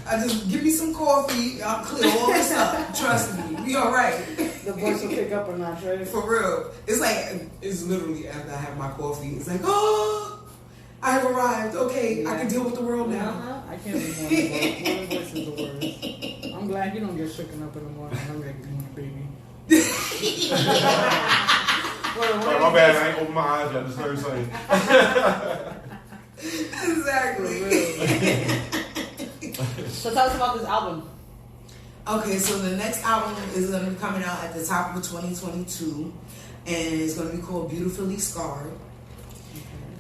I just give me some coffee. I'll clear all this up. Trust me. We all right. The voice will pick up a notch, right? For real. It's like, it's literally after I have my coffee, it's like, "Oh, I have arrived. Okay, I can deal with the world now." I can't be morning voice is the worst. I'm glad you don't get shaken up in the morning. I'm like, baby. Sorry, my bad. I ain't open my eyes. I just heard something. Exactly. So tell us about this album. Okay, so the next album is going to be coming out at the top of 2022, and it's going to be called Beautifully Scarred.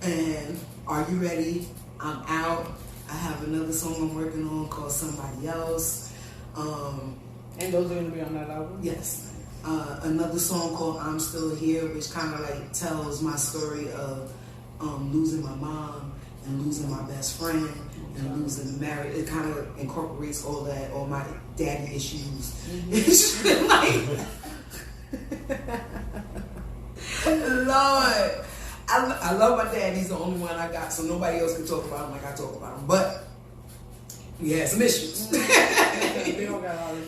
And are you ready? I'm out. I have another song I'm working on called Somebody Else. And those are going to be on that album? Yes. Another song called I'm Still Here, which kind of like tells my story of losing my mom and losing my best friend and losing the marriage. It kind of incorporates all that, all my daddy issues. It's just like, Lord, I love my dad. He's the only one I got, so nobody else can talk about him like I talk about him. But we had some issues.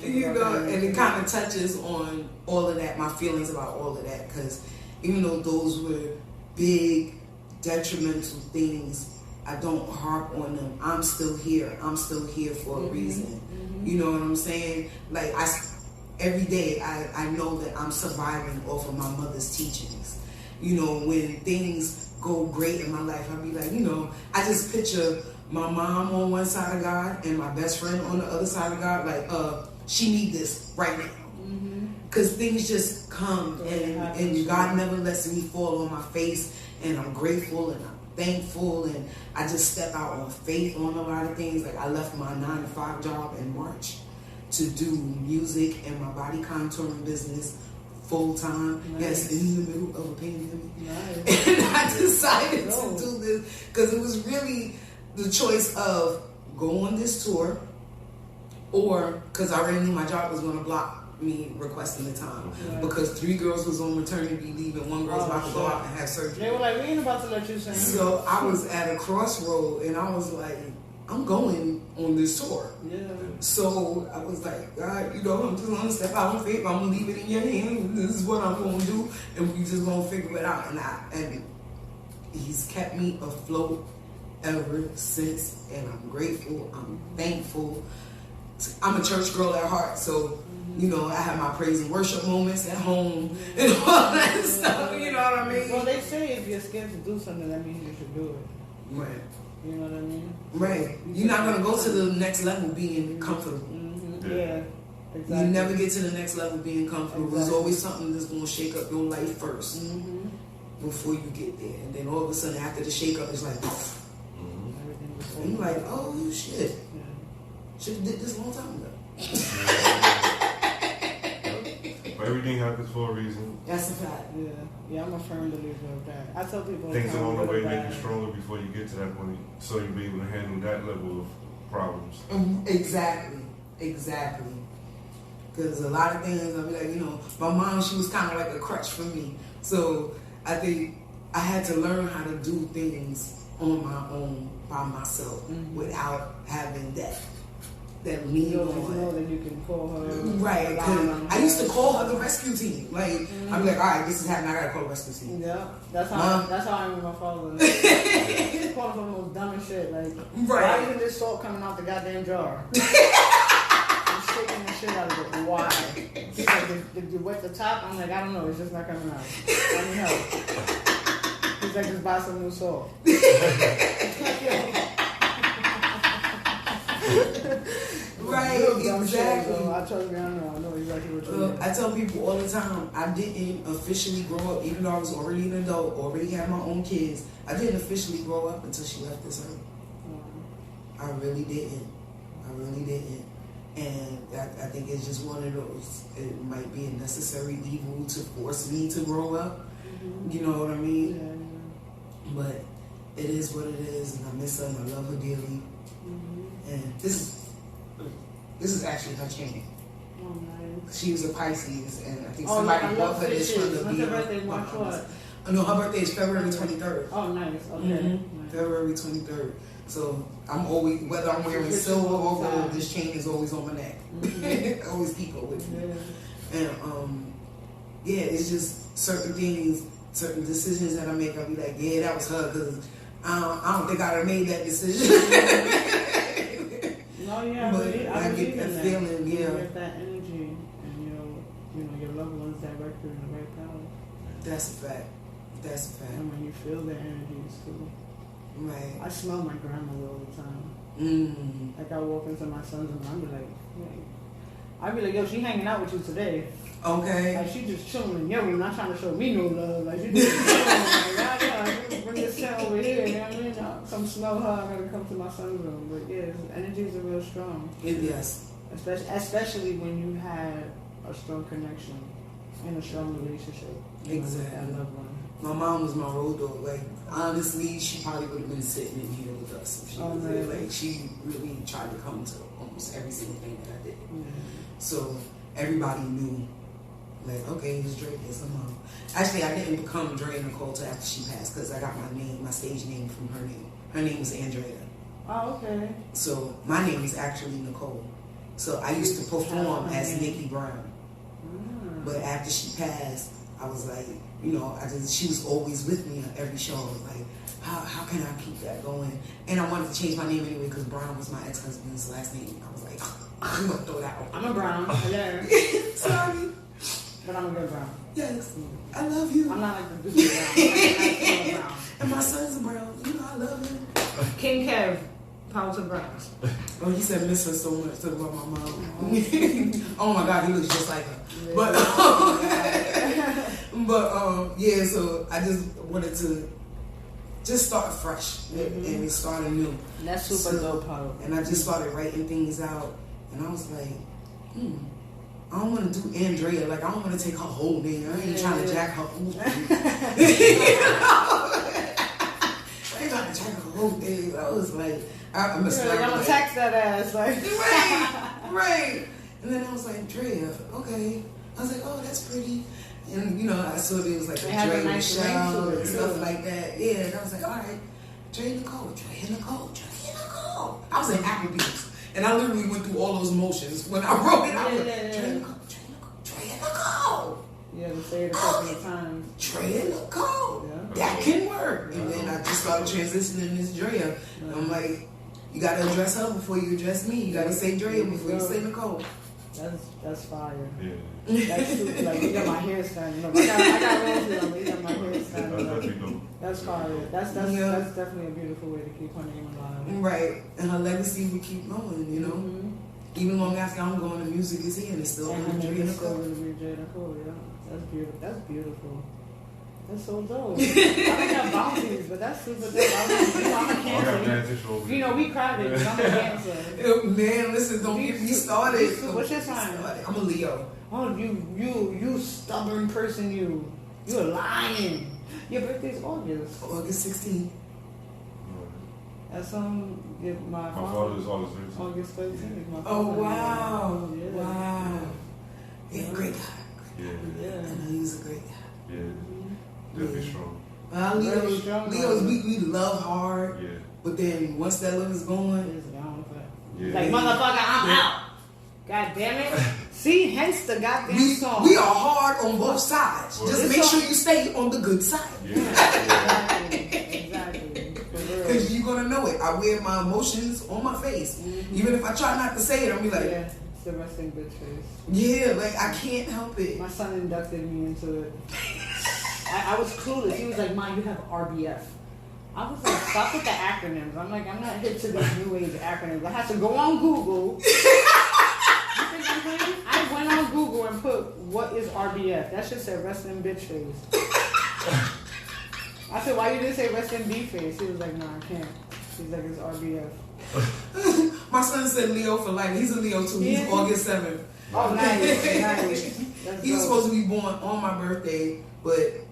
You know, and it kind of touches on all of that, my feelings about all of that, because even though those were big, detrimental things, I don't harp on them. I'm still here. I'm still here for a reason. You know what I'm saying? Like, every day I know that I'm surviving off of my mother's teachings. You know, when things go great in my life, I'll be like, you know, I just picture my mom on one side of God and my best friend on the other side of God. Like, she need this right now. Because things just come, and God never lets me fall on my face, and I'm grateful and I'm thankful, and I just step out on faith on a lot of things. Like, I left my 9-to-5 job in March to do music and my body contouring business full time. Yes, in the middle of a pandemic. And I decided to do this because it was really the choice of go on this tour, or because I already knew my job was going to block me requesting the time, because 3 girls was on maternity leave and 1 girl's about to go out and have surgery. They were like, "We ain't about to let you sing." So I was at a crossroad, and I was like, I'm going on this tour. So I was like, God, you know, I'm just gonna step out on faith. I'm gonna leave it in your hands. This is what I'm gonna do, and we just gonna figure it out. And He's kept me afloat ever since, and I'm grateful. I'm thankful. I'm a church girl at heart, so you know, I have my praise and worship moments at home and all that stuff. You know what I mean? Well, they say if you're scared to do something, that means you should do it. Right. You know what I mean? Right. You're not gonna go to the next level being comfortable. Yeah. Exactly. You never get to the next level being comfortable. There's always something that's gonna shake up your life first before you get there, and then all of a sudden after the shake up, it's like, and you're like, oh shit. Should have did this a long time ago. But everything happens for a reason. That's a fact. Yeah, I'm a firm believer of that. I tell people Things along the way make bad. you stronger before you get to that point, so you'll be able to handle that level of problems. Exactly. Because a lot of things, I'll be like, my mom, she was kind of like a crutch for me. So I think I had to learn how to do things on my own by myself without having that lean You on. know that you can call her. Right. 'Cause I used to call her the rescue team. Like, I'd be like, all right, this is happening. I got to call the rescue team. Yeah. That's how I remember my father. He's calling for the most dumbest shit. Like, why isn't this salt coming out the goddamn jar? I'm shaking the shit out of it. Why? He's like, did you wet the top? I'm like, I don't know. It's just not coming out. I need help. He's like, just buy some new salt. Right, exactly. I know exactly what you mean. I tell people all the time, I didn't officially grow up, even though I was already an adult, already had my own kids. I didn't officially grow up until she left this earth. I really didn't. And I think it's just one of those, it might be a necessary evil to force me to grow up. You know what I mean? Yeah. But it is what it is, and I miss her and I love her dearly. And this is actually her chain. Oh, nice. She was a Pisces, and I think somebody bought her this from the When's her birthday? March what? No, her birthday is February 23rd. Oh, nice. Okay. Nice. February 23rd. So I'm always, whether I'm wearing silver or gold, this chain is always on my neck. I always keep it with me. And it's just certain things, certain decisions that I make. I'll be like, yeah, that was her, because I don't think I'd have made that decision. No, yeah, but I get that feeling, You get that energy, and your loved ones direct you in the right path. That's a fact. And when you feel their energies too. Right. I smell my grandmother all the time. Like I walk into my son's room, I'd be like, yo, she hanging out with you today. Okay. Like she just chilling in your room, not trying to show me no love. Like she just chilling. Like, bring this shit over here. You know what I mean? Come smell her. I gotta come to my son's room. But yeah, energies are real strong. Yes. Especially when you had a strong connection and a strong relationship. Exactly. I love one. My mom was my road dog. Like, honestly, she probably would have been sitting in here with us if she was there. Like, she really tried to come to almost every single thing that I did. So everybody knew, like, okay, it's Drea, it's her mom. Actually, I didn't become Drea Nicole till after she passed, because I got my stage name from her name. Her name was Andrea. Oh, okay. So my name is actually Nicole. So I used to perform as Nikki Brown. But after she passed, I was like, she was always with me on every show. I was like, how can I keep that going? And I wanted to change my name anyway because Brown was my ex-husband's last name. I was like, I'm going to throw that out. I'm a Brown. Hello. Sorry. But I'm a good Brown. Yes. I love you. I'm not like the Brown. Brown. And my son's a Brown. I love him. King Kev, power to the Browns. Oh, he said miss her so much. Talk about my mom. Oh my God, he looks just like her. Yeah. But so I just wanted to just start fresh and start anew. That's super dope, Paul. And I just started writing things out, and I was like, I don't want to do Andrea. Like, I don't want to take her whole name. I ain't trying to jack her whole thing. I ain't trying to jack her whole thing. I was like, I'm going to text that ass. Like. Right. And then I was like, Drea, okay. I was like, oh, that's pretty. And, I saw it was like a Drea nice Michelle and stuff like that. Yeah, and I was like, all right, Drea Nicole. I was in Applebee's. And I literally went through all those emotions when I wrote it. I was like, Drea Nicole. Yeah, to say it a couple of times. Drea Nicole. Yeah. That can work. And then I just started transitioning this Drea. And I'm like, you got to address her before you address me. You got to say Drea before you say Nicole. That's fire. Yeah. That's super, like, you got my hair standing up. I got roses on, but you got my hair standing up. That's fire. That's definitely a beautiful way to keep her name alive. Right. And her legacy will keep going, Even long after I'm going, the music is here and it's still going to be Drea Nicole. Yeah. That's beautiful. That's so dope. I don't have boundaries, but that's super dope. I'm a Cancer. You know, we crowded, but I'm a Cancer. Man, listen, don't get me started. What's your sign? I'm a Leo. Oh, you stubborn person, you're lying. Your birthday's August. August 16th. That's my father is August 13th. August 13th. Oh wow! Yeah. Wow. Yeah, great guy. Yeah. I know he's a great guy. Yeah. Definitely strong. Leos, we love hard. Yeah. But then once that love is going, yeah. Like motherfucker, I'm out. God damn it. See, hence the goddamn song. We are hard on both sides. Well, just make sure you stay on the good side. Exactly. Because you're going to know it. I wear my emotions on my face. Mm-hmm. Even if I try not to say it, I'll be like, yeah, it's the resting bitch face. Yeah, like I can't help it. My son inducted me into it. I was clueless. He was like, Mom, you have RBF. I was like, stop with the acronyms. I'm like, I'm not hip to these new age acronyms. I had to go on Google. I went on Google and put, what is RBF? That shit said resting bitch face. I said, why you didn't say resting B face? He was like, no, I can't. He's like, it's RBF. My son said Leo for life. He's a Leo too. He's August 7th. Oh, nice. He was supposed to be born on my birthday, but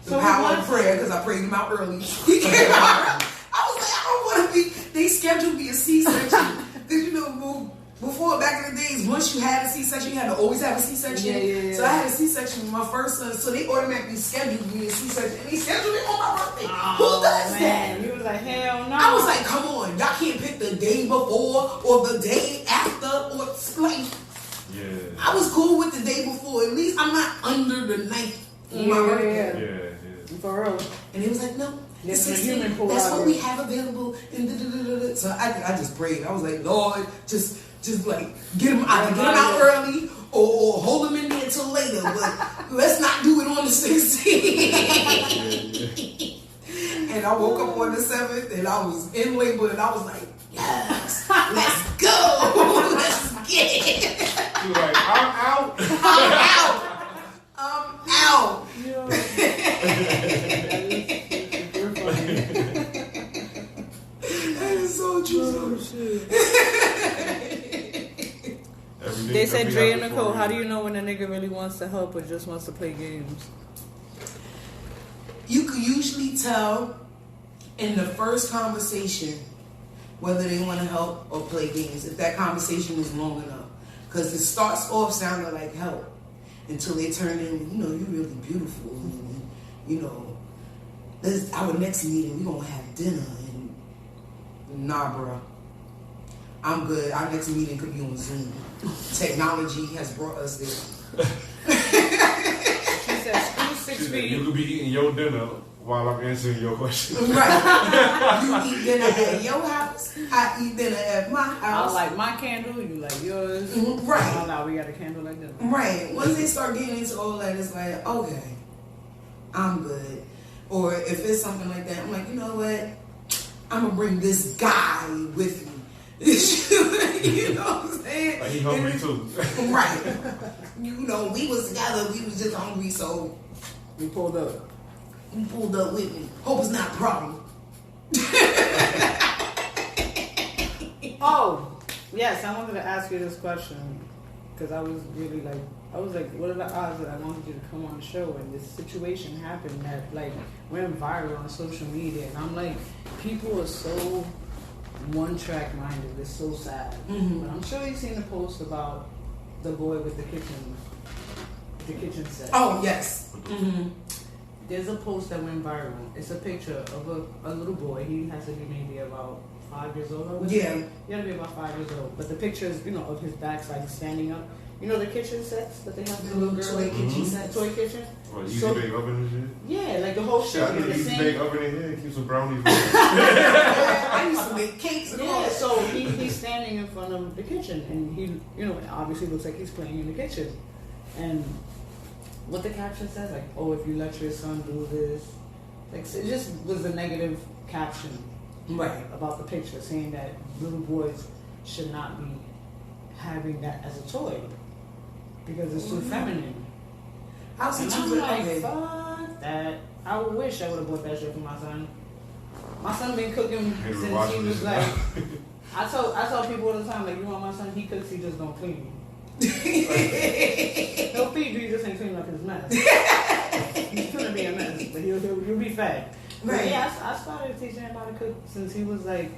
the power of prayer, because I prayed him out early. He came out. I was like, I don't want to be. They scheduled me a C-section. Did you know, before, back in the days, once you had a C-section, you had to always have a C-section. Yeah. So I had a C-section with my first son, so they automatically scheduled me a C-section, and they scheduled it on my birthday. Who does that? You was like, hell no. I was like, come on, y'all can't pick the day before or the day after, or like. Yeah. I was cool with the day before. At least I'm not under the knife on my birthday. Yeah. For real. And he was like, no. That's what we have available. And so I just prayed. I was like, Lord, just like get him out early or hold him in there till later. But let's not do it on the 16th. And I woke up on the 7th and I was in labor and I was like, yes, let's go. Let's get it. You were like, I'm out. I'm out. That is so true. They said, Drea and Nicole, how do you know when a nigga really wants to help or just wants to play games? You can usually tell in the first conversation whether they want to help or play games, if that conversation is long enough. Because it starts off sounding like help until they turn in, you're really beautiful. And, our next meeting, we're going to have dinner. And nah, bro. I'm good. Our next meeting could be on Zoom. Technology has brought us there. She said, screw 6 feet. You could be eating your dinner while I'm answering your question. Right. You eat dinner at your house. I eat dinner at my house. I like my candle. You like yours. Right. Oh, now we got a candle like that. Right. Once they start getting into all that, it's like, okay, I'm good. Or if it's something like that, I'm like, you know what? I'm going to bring this guy with me. You know what I'm saying? Like he hungry too. Right. We was together. We was just hungry, so we pulled up. You pulled up with me. Hope it's not a problem. Oh, yes, I wanted to ask you this question because I was really like, what are the odds that I wanted you to come on the show and this situation happened that like went viral on social media, and I'm like, people are so one-track minded. It's so sad. Mm-hmm. But I'm sure you've seen the post about the boy with the kitchen set. Oh yes. Mm-hmm. There's a post that went viral. It's a picture of a little boy. He has to be maybe about 5 years old. Yeah. He had to be about 5 years old. But the picture is, of his backside standing up. You know the kitchen sets that they have for the little girl? Toy kitchen sets. Toy kitchen? What, easy bake oven and shit? Yeah, like the whole shit. I need an easy bake oven in here and keep some brownies. I used to make cakes and all that. So he's standing in front of the kitchen, and he, obviously looks like he's playing in the kitchen. And what the caption says, like, oh, if you let your son do this, like, it just was a negative caption, right, about the picture, saying that little boys should not be having that as a toy because it's too feminine. How's he and too I'm like, feminine? fuck that. I wish I would have bought that shit for my son. My son been cooking He was since watching he was this like. now. I tell people all the time, like, you want my son? He cooks, he just don't clean you. He'll feed you, he just ain't cleaning up his mess. He's gonna be a mess, but you'll be fed. But Right. yeah, I started teaching him how to cook since he was like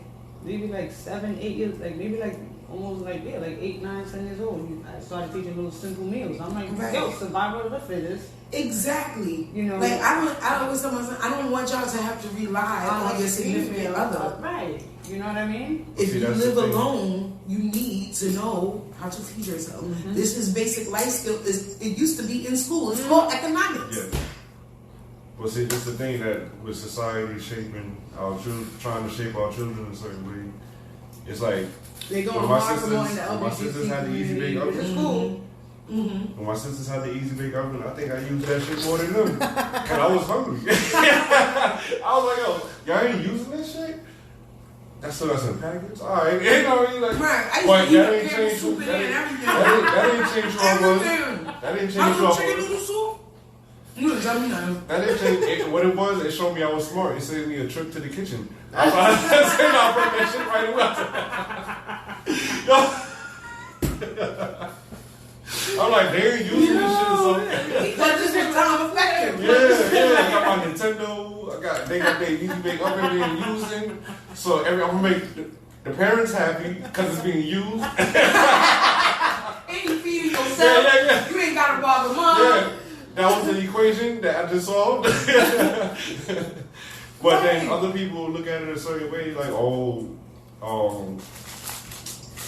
maybe like 7, 8 years, like maybe like almost like 8, 9, 10 years old. I started teaching little simple meals. I'm like, Right. yo, survival of the fittest. Exactly. You know, like I always tell my son, I don't want y'all to have to rely on your significant other. Right. You know what I mean? If See, you that's the live thing. alone, you need to know how to feed yourself. This is basic life skill. It used to be in school. It's called economics. Yeah. Well, see, that's the thing that with society shaping our children, trying to shape our children in a certain way, it's like They going when my hard for going to sisters had the LBGT easy bake community, which is oven. cool. When my sisters had the easy bake oven, I think I used that shit more than them. And I was hungry. I was like, yo, y'all ain't using that shit? That's still got some packets? Alright, you know what I mean? Like, Right. I but used to that eat ain't the changed soup who in that there and ain't- everything. that ain't changed who I was. Everything. That didn't I change who I was chicken was. noodle soup. You didn't tell me nothing. That didn't change what it was. It showed me I was smart. It saved me a trip to the kitchen. I was like, I'll bring that shit right away. I'm like, they ain't using this shit, so Because this is time effective. yeah. I got my Nintendo. They got their easy bake oven being using. So I'm gonna make the parents happy because it's being used. And you feeding yourself. Yeah. You ain't gotta bother mom. Yeah, that was an equation that I just solved. But then other people look at it a certain way, like,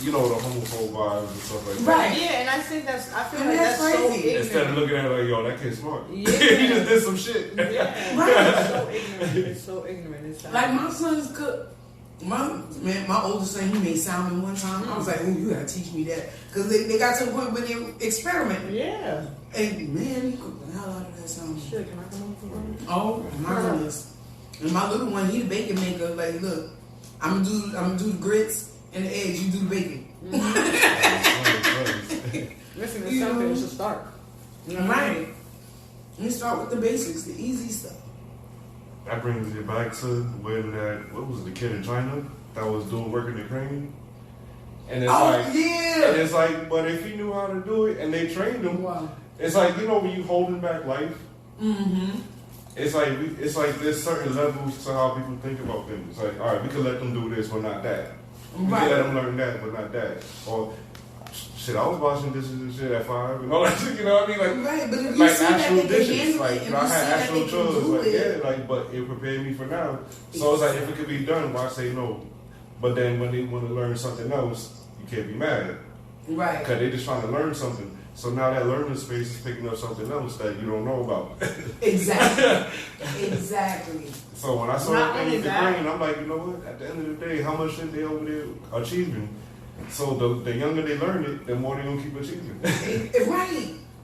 you know, the homophobe vibes and stuff like that. Right. Yeah, and I think I feel And like that's that's so crazy. ignorant. Instead of looking at it like, yo, that kid's smart. Yeah. He just did some shit. Yeah, Right. It's so ignorant. It's so ignorant. It's Like my son's cook. My oldest son, he made salmon one time. I was like, "Oh, you gotta teach me that," because they got to the point where they experimented. Yeah. And man, he cooked the hell out of that salmon. Shit, can I come over for one? Oh my goodness! And my little one, he the bacon maker. Like, look, I'm gonna do the grits and the eggs. You do the bacon. Listen, it's You something. know. It's a start. You know? Right. You start with the basics, the easy stuff. That brings me back to when what was it, the kid in China that was working the crane? And it's yeah. and it's like, but if he knew how to do it and they trained him, Wow. it's like, you know, when you holding back life, Mm-hmm. it's like there's certain levels to how people think about things. It's like, all right, we can let them do this, but not that. We Right. can let them learn that, but not that. Or shit, I was washing dishes and shit at 5 and all that shit. You know what I mean? Like, Right, but if you like see that actual they can dishes, handle like it, you and know, I you see had that actual they can chores, do like it. yeah, like but it prepared me for now. So it's like if it could be done, why say no? But then when they want to learn something else, you can't be mad Right. because they're just trying to learn something. So now that learning space is picking up something else that you don't know about. Exactly. Exactly. So when I saw Not that only with the that- brain, I'm like, you know what? At the end of the day, how much shit they over there achieving? So the younger they learn it, the more they gonna keep achieving.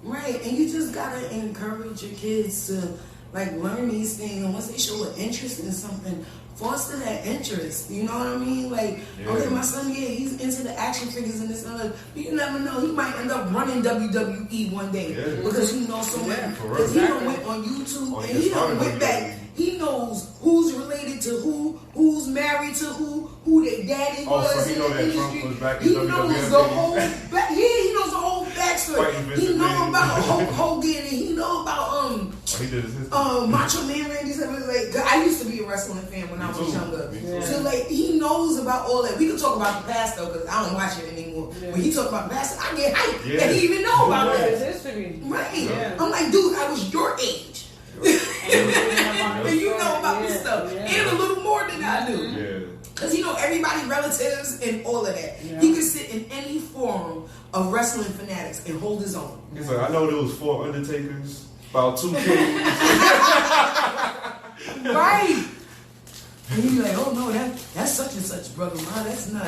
Right. And you just gotta encourage your kids to like learn these things. And once they show an interest in something, foster that interest. You know what I mean? Like, Yeah. okay, my son, he's into the action figures and this and that. But you never know. He might end up running WWE one day Yeah. because he knows so much. Yeah, for real. Because he done went on YouTube Oh, and he he just done started went back. WWE. He knows who's related to who's married to who their daddy Oh, was so he in know the that Trump industry. was back in He WWF. knows the whole he knows the whole backstory. Fighting Vince He know McMahon. about Hulk Hogan and he know about Oh, he did his history. Macho Man Randy Savage. Like, I used to be a wrestling fan when I Me was too. younger. Me too. So like he knows about all that. We can talk about the past though, because I don't watch it anymore. Yeah. When he talk about the past, I get hyped Yeah. that he even know about What that. is history? Right. Yeah. I'm like, dude, I was your age. And you know about this stuff. Yeah. And a little more than I do. Yeah. Because he know everybody, relatives, and all of that. Yeah. He could sit in any forum of wrestling fanatics and hold his own. He's like, I know there was 4 Undertakers, about 2 kings. Right. And he's like, oh no, that's such and such, brother. Wow, that's not.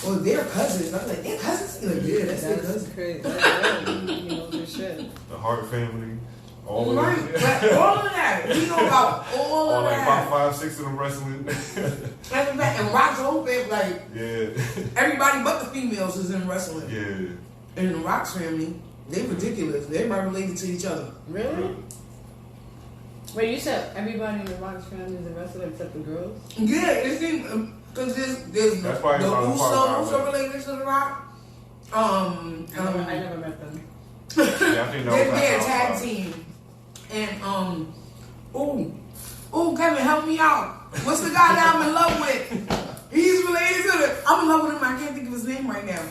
Or they're cousins. I'm like, they're cousins? He's like, yeah, that's their That's cousin. crazy. He knows his shit. The Hart family, all of Right. that. But all of that. We know about all Or of like that. about 5, 6 of them wrestling. And Rock's whole family, like, Yeah. everybody but the females is in wrestling. Yeah. And the Rock's family, they ridiculous. Everybody related to each other. Really? Wait, you said everybody in the Rock's family is a wrestler except the girls? Yeah, it seems because there's That's the why it's on the part Usos are related to the Rock. I never met them. Yeah, I think They're a tag team, and Kevin, help me out. What's the guy that I'm in love with? He's related to the. I'm in love with him. I can't think of his name right now.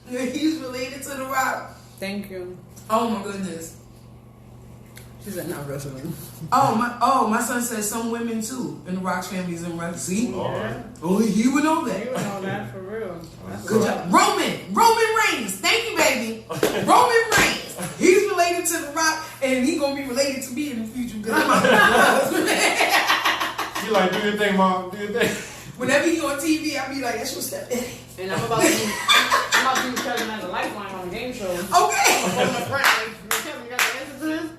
He's related to the Rock. Thank you. Oh my goodness. She said not wrestling. My son said some women too in the Rock's families in wrestling. See? Yeah. Oh, he would know that. You would know that for real. That's Good job. Roman Reigns. Thank you, baby. Roman Reigns. He's related to the Rock, and he's gonna be related to me in the future. She like, do your thing, mom. Do your thing. Whenever he on TV, I be like, that's your stepdaddy. And I'm about to use Kevin as a lifeline on a game show. Okay. I'm my friend. Like, Kevin, you got the answer to this?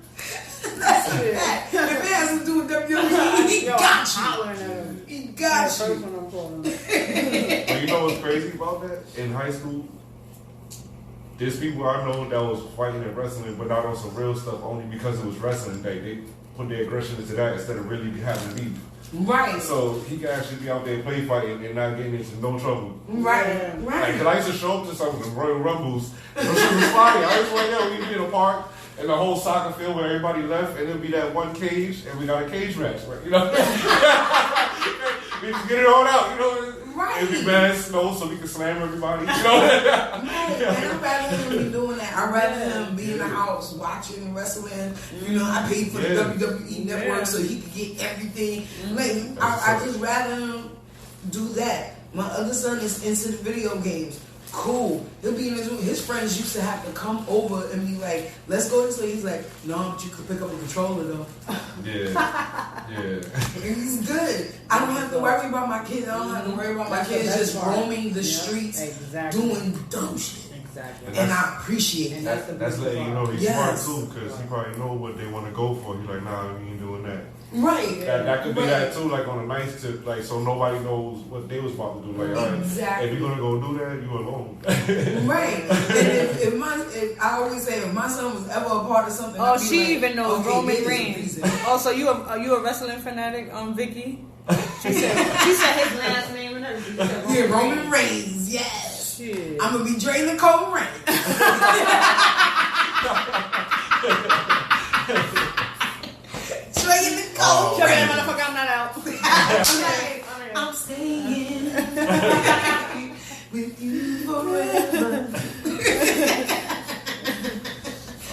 That's it. If it has to do with WWE, he got you. Hollering at him. He got First you. one I'm calling. But you know what's crazy about that? In high school, there's people I know that was fighting and wrestling, but not on some real stuff only because it was wrestling. They put their aggression into that instead of really having beef. Right. So he can actually be out there play fighting and not getting into no trouble. Right. Like, cause I used to show up to some of the Royal Rumbles. And she was funny. I was like, yeah, we'd be in a park and the whole soccer field where everybody left, and it'd be that one cage, and we got a cage match, right? You know, we just get it all out. You know, right. It'd be bad snow so we can slam everybody. You know, and I'd rather him be doing that. I'd rather him be in the house watching wrestling. You know, I paid for the WWE network so he could get everything. Like, I just rather him do that. My other son is into the video games. Cool. He'll be in his room. His friends used to have to come over and be like, let's go this way. He's like, no, but you could pick up a controller though. Yeah. He's good. I don't have to worry about my kids. I don't have to worry about my kids just roaming the streets, doing dumb shit. Exactly. And I appreciate it. That's letting you know he's smart too, because he probably know what they want to go for. He's like, nah, we ain't doing that. Right. That could be that too, like on a nice tip, like so nobody knows what they was about to do. Like, all right, if you're gonna go do that, you alone. Right. And if I always say if my son was ever a part of something, oh, she like, even knows okay, Roman Reigns. Oh, so you a wrestling fanatic, Vicky? She said his last name and everything. Yeah, Roman Reigns. Yes. Shit. I'm gonna be Drea Nicole Reigns. Oh, motherfucker, I'm not out. I'm staying with you forever.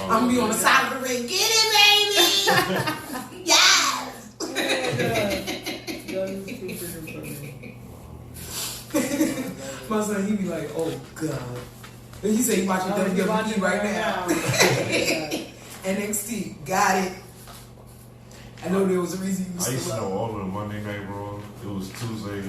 I'm gonna be on the side of the ring. Get it, baby! Yes! My son, he be like, oh, God. And he say he watching WWE right now. NXT, got it. I know there was a reason you I used to know all of them. Monday Night Raw. It was Tuesday.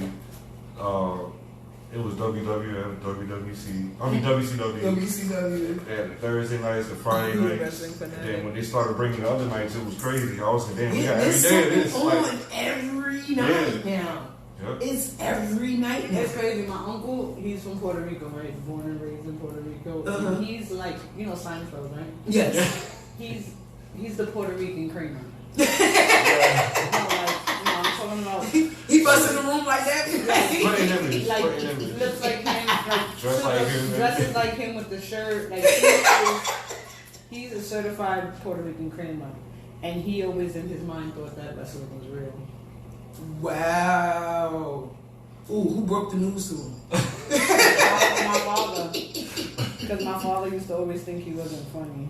It was WWF, WWC. I mean WCW. WCW. And Thursday nights and Friday nights. And then when they started bringing the other nights, it was crazy. I was like, damn, we got every day of this. On like, every night now. Yep. It's every night now. It's crazy. My uncle, he's from Puerto Rico, right? Born and raised in Puerto Rico. And he's like, you know Seinfeld, right? Yes. He's the Puerto Rican Kramer. I'm talking about. He busts in the room like that. He looks like him, dresses like him with the shirt. Like he's a certified Puerto Rican Kramer, and he always in his mind thought that wrestling was real. Wow. Ooh, who broke the news to him? My father, because my father used to always think he wasn't funny.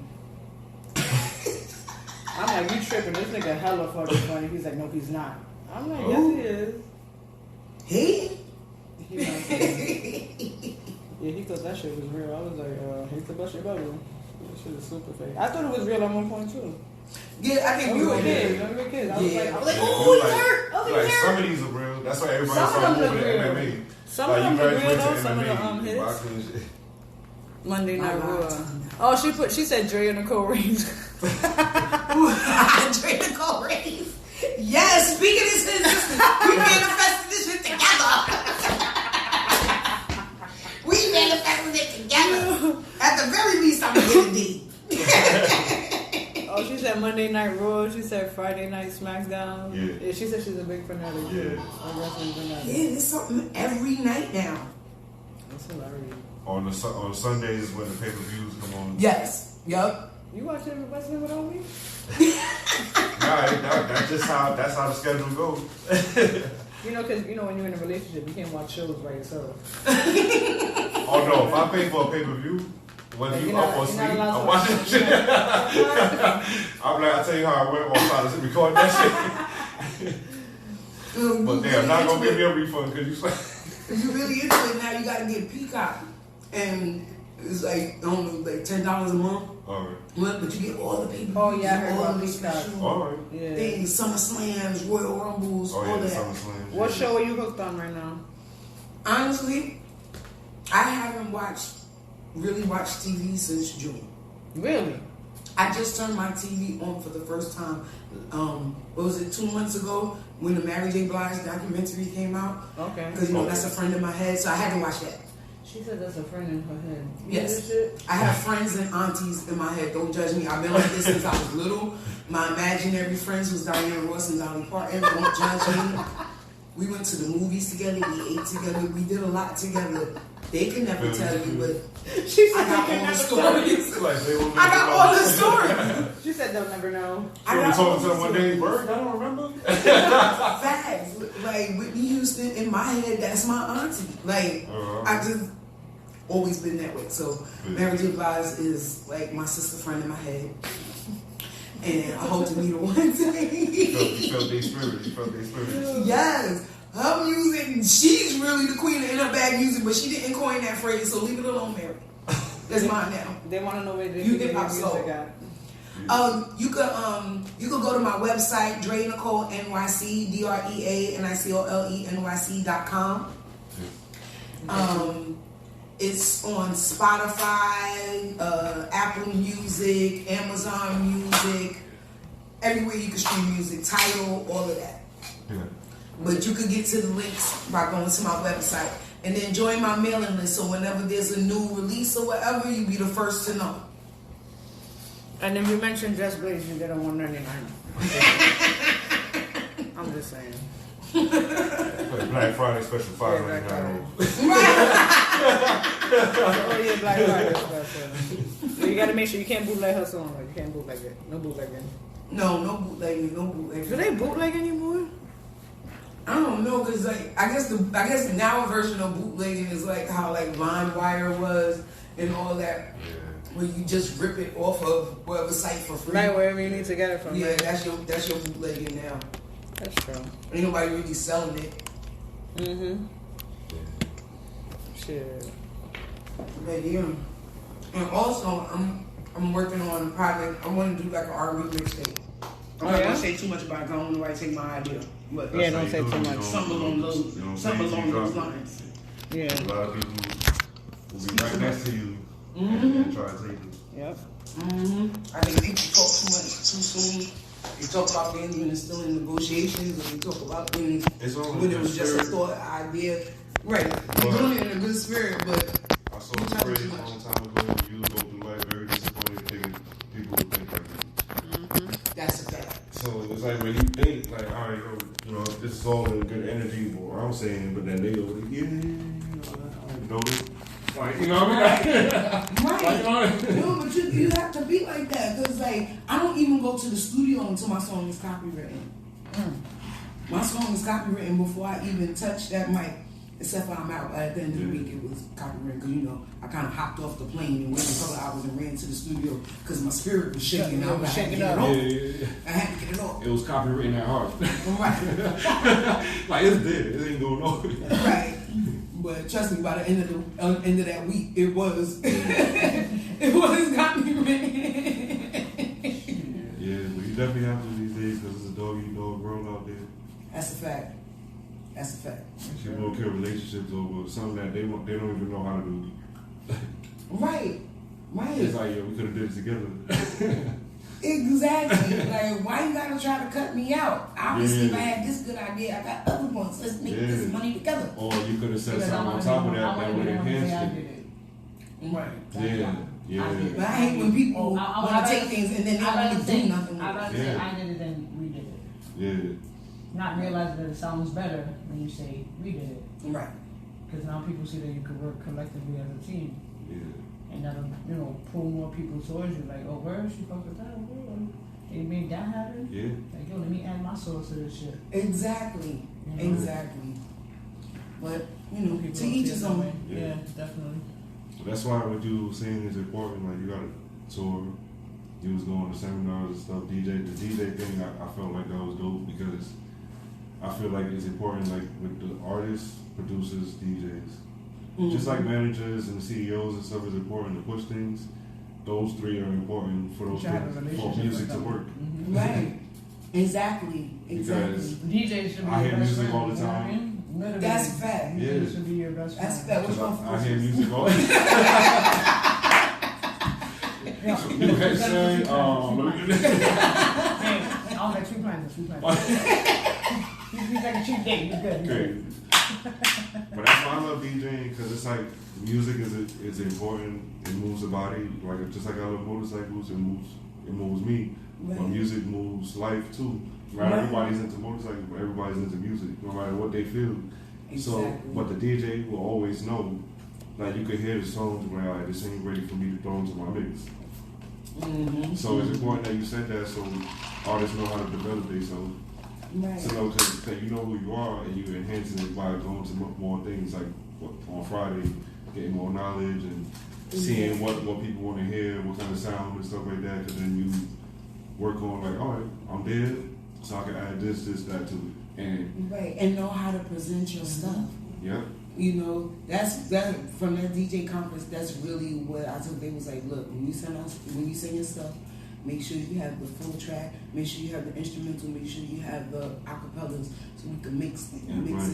I'm like, you tripping? This nigga hella fucking funny. He's like, no, he's not. I'm like, yes, he is. He? Yeah, he thought that shit was real. I was like, hate to bust your bubble. That shit is super fake. I thought it was real at one point too. Yeah, I think we were kids. We were kids. I was like, oh, he hurt. Oh, he hurt. Some of these are real. That's why everybody started moving to MMA. Some of them are real though. Some of the hits. Monday Night Raw. Oh, she said Drea Nicole Reigns. Drea Nicole Reigns. Yes, speaking of this, we manifested this shit together. We manifested it together. At the very least, I'm gonna get a D. Oh, she said Monday Night Raw. She said Friday Night SmackDown. Yeah. She said she's a big fanatic. Yeah. A wrestling fanatic. Yeah, there's something every night now. That's hilarious. On Sundays when the pay-per-views come on. Yes. Yup. You watching wrestling without me? Nah, that's how the schedule goes. You know, because when you're in a relationship, you can't watch shows by yourself. Oh no, if I pay for a pay-per-view, whether you up or sleep, I'm watching that shit. I'm like, I tell you how I went on trying to record that shit. But damn, not gonna give me a refund because you say. If you really into it now, you gotta get Peacock, and it's like I don't know, like $10 a month. All right. But you get all the people. Oh yeah, I heard all about the Peacock. special All right. Yeah. things, Summer Slams, Royal Rumbles, Oh all yeah, the that. SummerSlam. What show are you hooked on right now? Honestly, I haven't really watched TV since June. Really? I just turned my TV on for the first time. What was it, 2 months ago when the Mary J. Blige documentary came out? Okay. Because that's a friend in my head, so I had to watch that. She said that's a friend in her head. Yes. I have friends and aunties in my head. Don't judge me. I've been like this since I was little. My imaginary friends was Diana Ross and Dolly Parton. Don't judge me. We went to the movies together. We ate together. We did a lot together. They can never tell you, but She said I got all the stories. Like, they will I got all the stories. She said they'll never know. I You got talking to them one day, Bird? I don't remember. facts. Like Whitney Houston in my head, that's my auntie. Like I just always been that way. So Mary J. Blige is like my sister friend in my head. And I hope to meet her one day. You felt their spirit. Yes. Her music, she's really the queen of in her bag music, but she didn't coin that phrase, so leave it alone, Mary. That's mine now. They want to know where they You get hip hop music soul. at. You could go to my website, Drea Nicole NYC, DreaNicoleNYC.com. It's on Spotify, Apple Music, Amazon Music, everywhere you can stream music, Tidal, all of that. Yeah. But you could get to the links by going to my website and then join my mailing list. So whenever there's a new release or whatever, you'll be the first to know. And if you mentioned Just Blaze, you get a $1.99. I'm just saying. Like Black Friday special $5.99. Oh yeah, Black Friday special. So you gotta make sure you can't bootleg her song. Like, you can't bootleg it. No bootlegging. No bootlegging, no bootlegging. Do they bootleg anymore? I don't know, cause like I guess the now version of bootlegging is like how like LimeWire was and all that, where you just rip it off of whatever site for free. Right, wherever you need to get it from. Yeah, right? that's your bootlegging now. That's true. Ain't nobody really selling it. Mm-hmm. Shit. But yeah, and also I'm working on a project. I want to do like an R&B mixtape. I'm not gonna say too much about it. 'Cause I don't want nobody to take my idea. But Yeah, don't say too much. Something along those lines. Yeah. A lot of people will be right next to you and try to take it. Yep. I think people talk too much too soon. They talk about things when it's still in negotiations, or they talk about things when it was just a thought idea. Right. They're doing it in a good spirit, but I saw a phrase a long time ago. You go through life very disappointed thinking people would think like you. that's a fact. So it's like when you think like, all right, you know, this is all in good energy, or I'm saying, but then they go, yeah, like, you know what I mean? Right. No, but you have to be like that, because like I don't even go to the studio until my song is copywritten. My song is copywritten before I even touch that mic. Except for I'm out at the end of the week, it was copywritten because I kind of hopped off the plane and waited a couple hours and ran to the studio because my spirit was shaking. I was shaking up. I had to get it off. It was copywritten at heart. Right. Like it's dead. It ain't going nowhere. Right. But trust me, by the end of that week, it was it was copywritten. Yeah, but you definitely have to these days because it's a dog eat dog world out there. That's a fact. That's a fact. People don't care relationships over something that they don't even know how to do. Right. It's like, we could have did it together. Exactly. Like, why you gotta try to cut me out? Obviously, if I had this good idea, I got other ones. Let's make this money together. Or you could have said something on top of that would enhance it. Right. Yeah. Yeah. But I hate when people want to take things and then they don't really do nothing with I'd it. rather say I did it than we did it. Yeah. Not realizing that it sounds better when you say we did it. Right. Because now people see that you could work collectively as a team. Yeah. And that'll, pull more people towards you. Like, oh, where she fucked with that? Oh, they made that happen? Yeah. Like, yo, let me add my sauce to this shit. Exactly. Exactly. But, People to each his own. Yeah, definitely. That's why what you were saying is important. Like, you got to tour. You was going to seminars and stuff. The DJ thing, I felt like that was dope because I feel like it's important, like with the artists, producers, DJs. Just like managers and CEOs and stuff is important to push things. Those three are important for those things, for music to work. Right. Exactly. Because DJs should be I hear your best music friend, all the you know what I time. mean? Literally. That's a fact. Yeah. DJs should be your best friend. That's a fact. Which one I hear music all the time. Yeah. You can say, let me do this. Hey, I was like, sweet plans. You take a cheap date, you're good. Okay. But that's why I love DJing, because it's like music is important. It moves the body. Like just like I love motorcycles, it moves me. Right. But music moves life too. Right? Everybody's into motorcycles, but everybody's into music, no matter what they feel. Exactly. So, but the DJ will always know. Like you could hear the songs where like, this ain't ready for me to throw into my mix. So it's important that you said that, so artists know how to develop themselves. Right. So know, cause you know who you are, and you're enhancing it by going to more things. Like on Friday, getting more knowledge and seeing what people want to hear, what kind of sound and stuff like that. Cause then you work on like, all right, I'm there, so I can add this, that to it, and Right. And know how to present your stuff. yeah. That's from that DJ conference. That's really what I took. They was like, look, when you sing your stuff, make sure you have the full track. Make sure you have the instrumental. Make sure you have the acapellas, so you can mix it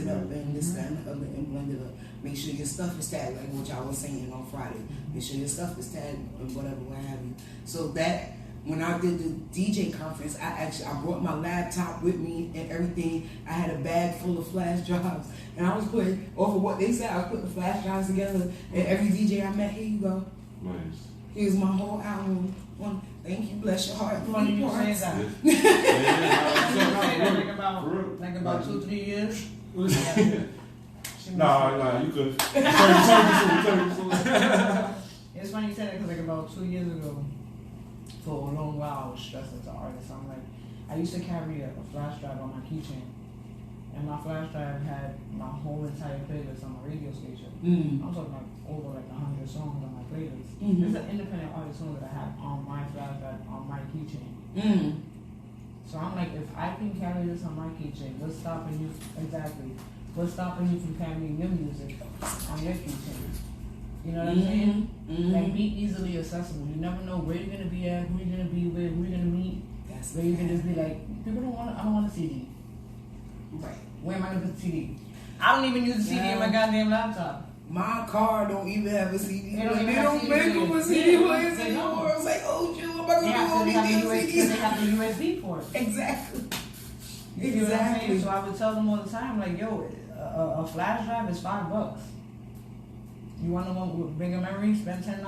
up and this that, and the other and blend it up. Make sure your stuff is tagged, like what y'all was saying on Friday. Make sure your stuff is tagged and whatever, what have you. So that. When I did the DJ conference, I brought my laptop with me and everything. I had a bag full of flash drives, and I was putting over what they said. I was putting the flash drives together, and every DJ I met, here you go. Nice. Here's my whole album. Thank you, bless your heart. Funny you say that. Like about 2-3 years. Nah, you could. It's funny you say that because like about 2 years ago, for a long while, I was stressed as an artist. I'm like, I used to carry a flash drive on my keychain, and my flash drive had my whole entire playlist on my radio station. I'm talking like over like 100 songs on my playlist. There's an independent artist song that I have on my flash drive on my keychain. So I'm like, if I can carry this on my keychain, what's stopping you? Exactly. What's stopping you from carrying your music on your keychain? You know what I'm saying? Like, be easily accessible. You never know where you're gonna be at, who you're gonna be with, who you're gonna meet. That's where you can just be like, people I don't want a CD. Right. Where am I gonna put the CD? I don't even use the CD in my goddamn laptop. My car don't even have a CD. They don't make them a CD players anymore. I was like, oh, Jill, I'm about to do all these CDs. They have the USB port. Exactly. You know what I'm saying? So I would tell them all the time, like, yo, a flash drive is $5. You want to with bigger memory? Spend $10.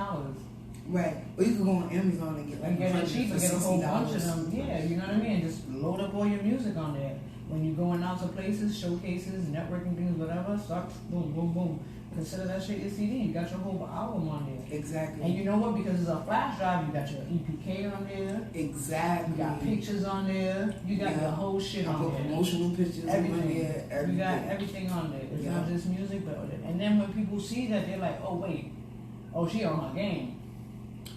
Right. Or you can go on Amazon and get like it cheaper, get a whole bunch of them. Yeah, you know what I mean? Just load up all your music on there. When you're going out to places, showcases, networking things, whatever, start boom, boom, boom. Consider that shit your CD. You got your whole album on there. Exactly. And you know what? Because it's a flash drive, you got your EPK on there. Exactly. You got pictures on there. You got your whole shit on there. Promotional pictures. Everything. Everything. You got everything on there. It's not just music, but and then when people see that, they're like, oh wait, oh she on her game.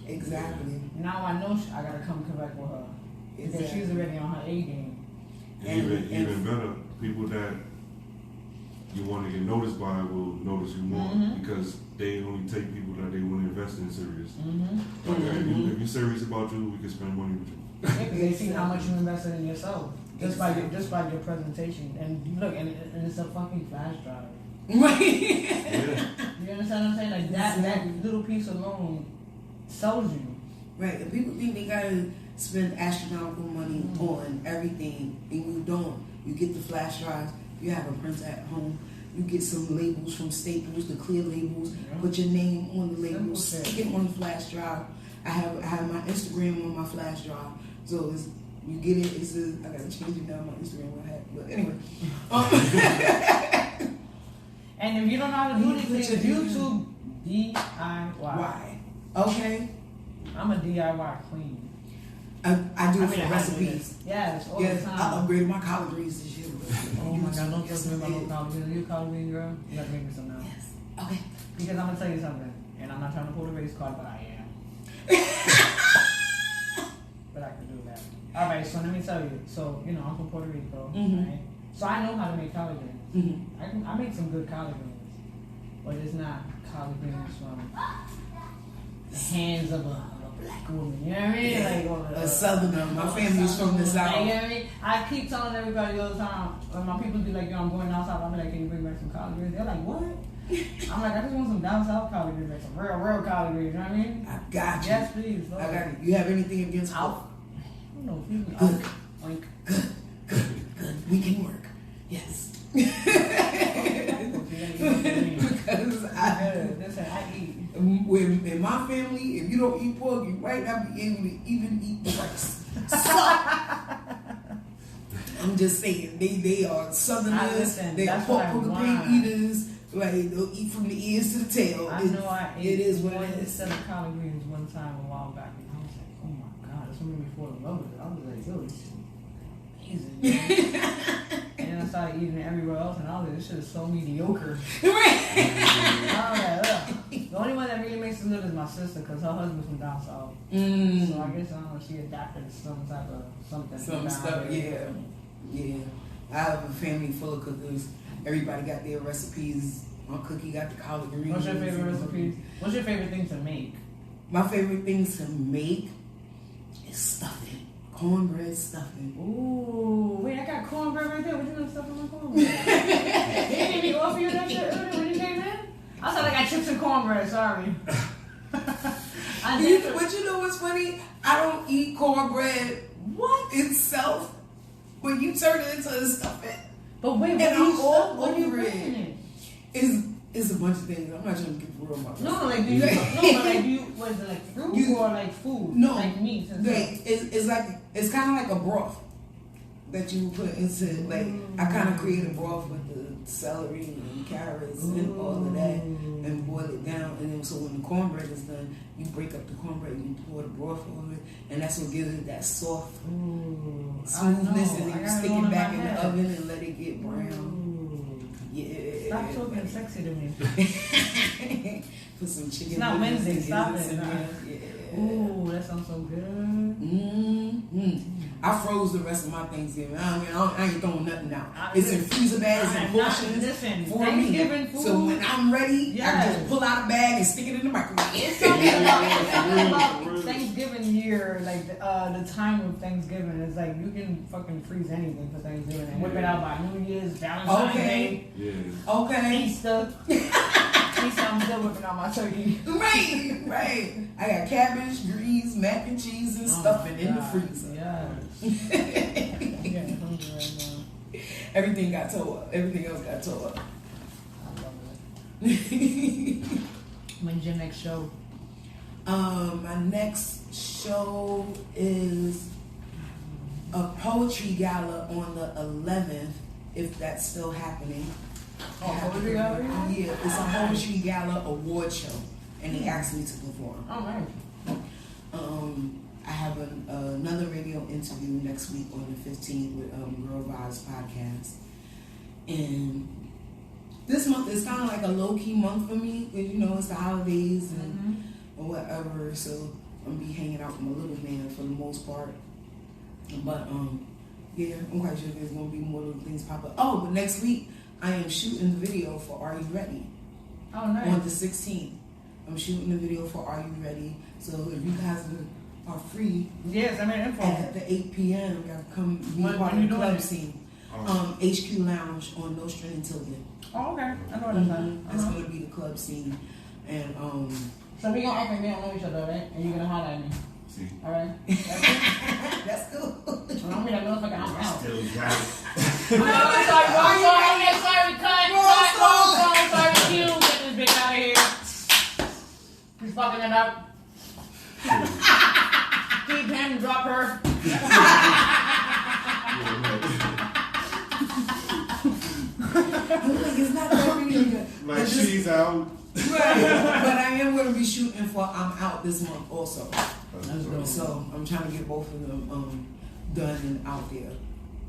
Exactly. Now I know I gotta come correct with her because she's already on her A game. And even better, people that you want to get noticed by will notice you more because they only take people that they want to invest in serious. Like if you're serious about you, we can spend money with you. Yeah, because they see how much you invested in yourself just by your presentation. And look, and it's a fucking flash drive. Right. You understand what I'm saying? Like that little piece alone sells you. Right. And people think they gotta spend astronomical money on everything, and you don't. You get the flash drives. You have a printer at home. You get some labels from Staples, the clear labels. Put your name on the labels. Stick it on the flash drive. I have my Instagram on my flash drive. So you get it. I gotta change it now. My Instagram will have. But anyway. And if you don't know how to do anything, YouTube DIY. Why? Okay. I'm a DIY queen. I do it for recipes. Yes, all the time. I upgraded my collard greens this year. Oh my God, don't talk to me about no collard greens. Are you a collard green girl? You gotta make me some now. Yes. Okay. Because I'm gonna tell you something, and I'm not trying to pull the race card, but I am. But I can do that. All right, so let me tell you. So I'm from Puerto Rico, right? So I know how to make collard greens. I make some good collard greens, but it's not collard greens from the hands of a black woman. You know what I mean? Yeah. Like a southerner. My family's from the south. Like, you know what I mean? I keep telling everybody all the time. When my people be like, I'm going down south. I'm like, can you bring back some collard greens? They're like, what? I'm like, I just want some down south collard greens, like some real collard greens. You know what I mean? I got you. Yes, please. Lord. I got it. You have anything against pork? No, good. Good. We can work. Yes. Because I eat. In my family, if you don't eat pork, you might not be able to even eat the rice. I'm just saying, they are Southerners. They are pork grain eaters. Like they'll eat from the ears to the tail. I know I ate it is what one it is. set of collard greens one time a while back, and I was like, oh my God, this woman before the love with it. I was like, yo, this shit is amazing. And then I started eating it everywhere else, and I was like, this shit is so mediocre. Right. I was like, ugh. The only one that really makes it good is my sister, because her husband's from down south. So I guess, I don't know, she adapted some type of something. Some stuff, yeah. Yeah. I have a family full of cookers. Everybody got their recipes. My cookie got the collard greens. What's your favorite recipes? What's your favorite thing to make? My favorite things to make is stuffing. Cornbread stuffing. Ooh, wait, I got cornbread right there. What you gonna stuff in my cornbread? They didn't even offer you that shit earlier when you came in? I said I got chips and cornbread, sorry. But you know what's funny? I don't eat cornbread itself. When you turn it into a stuffing. But wait, and I'm all what are you over putting it. in? It's a bunch of things. I'm not trying to get real about No, like do you? Was it like fruit or like food? No, like meat. It's kind of like a broth that you put into. Like I kind of create a broth with the celery and carrots and all of that, and boil it down. And then so when the cornbread is done, you break up the cornbread and you pour the broth over it, and that's what gives it that soft smoothness. And then you stick it back in the oven and let it get brown. Yeah. Stop talking sexy to me. Put some chicken. It's not Wednesday. Stop it. Yeah. Ooh, that sounds so good. I froze the rest of my Thanksgiving. I ain't throwing nothing out. It's in freezer bags and portions for me. Food. So when I'm ready, I just pull out a bag and stick it in the microwave. It's something about Thanksgiving year, like the time of Thanksgiving. It's like you can fucking freeze anything for Thanksgiving and whip it out by New Year's, Valentine's Day, Easter. I'm still whipping out my turkey. Right. I got cabbage, greens, mac and cheese, and stuffing in the freezer. Everything got tore up. Everything else got tore up. I love it. When's your next show? My next show is a poetry gala on the 11th, if that's still happening. Poetry gala? Yeah, it's a poetry gala award show, and they asked me to perform. Oh, nice. I have another radio interview next week on the 15th with Girl Vibes podcast, and this month is kind of like a low-key month for me because it's the holidays and or whatever. So I'm gonna be hanging out with my little man for the most part, but yeah, I'm quite sure there's gonna be more little things pop up. Oh, but next week I am shooting the video for Are You Ready? Oh, nice. On the 16th. I'm shooting the video for Are You Ready? So if you guys are free, yes, I mean, info. at the 8 p.m., y'all come be part of the club scene. HQ Lounge on Nostrand and Tilden. Oh, okay. I know what that's That's going to be the club scene. And so we gonna act like we don't know each other, right? And you're gonna holler at me. See. All right. That's cool. When I'm that motherfucker, I'm out. Still got it. I'm sorry. Cut. fucking it up. Keep him, drop her. It's not that really good. Like she's out. Right. But I am going to be shooting for I'm Out this month also. So I'm trying to get both of them done and out there.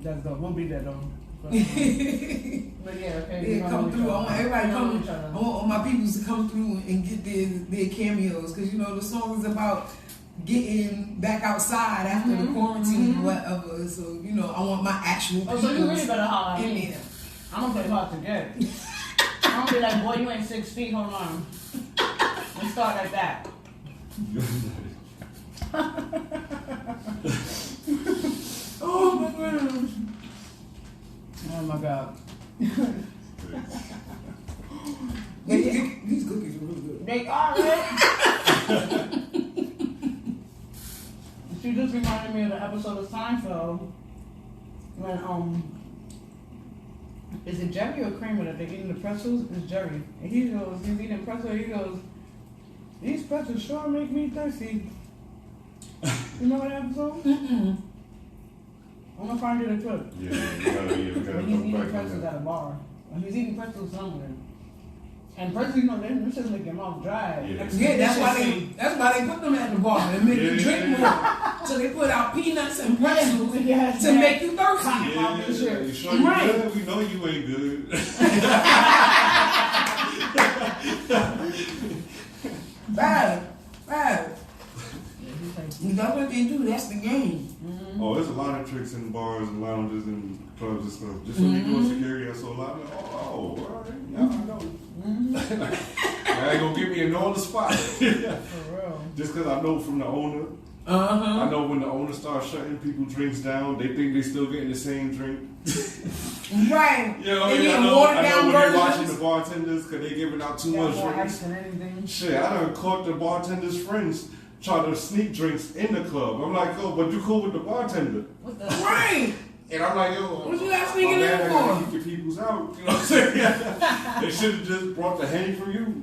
That's dope. We'll be there though. But yeah, okay. Yeah, come through. I want everybody come. I want all my peoples to come through and get their cameos, because you know the song is about getting back outside after the quarantine or whatever. So you know I want my actual Oh, so you really better holler at in me. there. I'm gonna play hard to get. I'm gonna be like, boy, you ain't 6 feet. Hold on. Let's start like that. Oh my goodness. Oh my god. These cookies are really good. They are right. She just reminded me of the episode of Seinfeld when is it Jerry or Kramer that they're eating the pretzels? It's Jerry. And he goes, he's eating pretzels, he goes, these pretzels sure make me thirsty. You remember that episode? I'm gonna find you the clip. Yeah, you gotta He's eating pretzels at a bar. He's eating pretzels somewhere. And pretzels, you know, them just make your mouth dry. Yeah, that's why they put them at the bar and make you drink more. So they put out peanuts and pretzels to make you thirsty. Yeah, you sure you Right. good? We know you ain't good. Bad. That's what they do. That's the game. Oh, there's a lot of tricks in bars and lounges and clubs and stuff. Just when you go security, I saw a lot of all right, now I know. I ain't gonna get me in on the spot. For real. Just because I know from the owner. I know when the owner starts shutting people drinks down, they think they still getting the same drink. Right. You know, They I getting know watered down when they're versions. watching the bartenders because they giving out too much More drinks. ice than anything. Shit, I done caught the bartender's friends try to sneak drinks in the club. I'm like, oh, but you cool with the bartender. What the? Right. And I'm like, yo, What you guys my sneaking man, in I gotta for? keep your peoples out. You know what I'm saying? They should have just brought the Henny from you.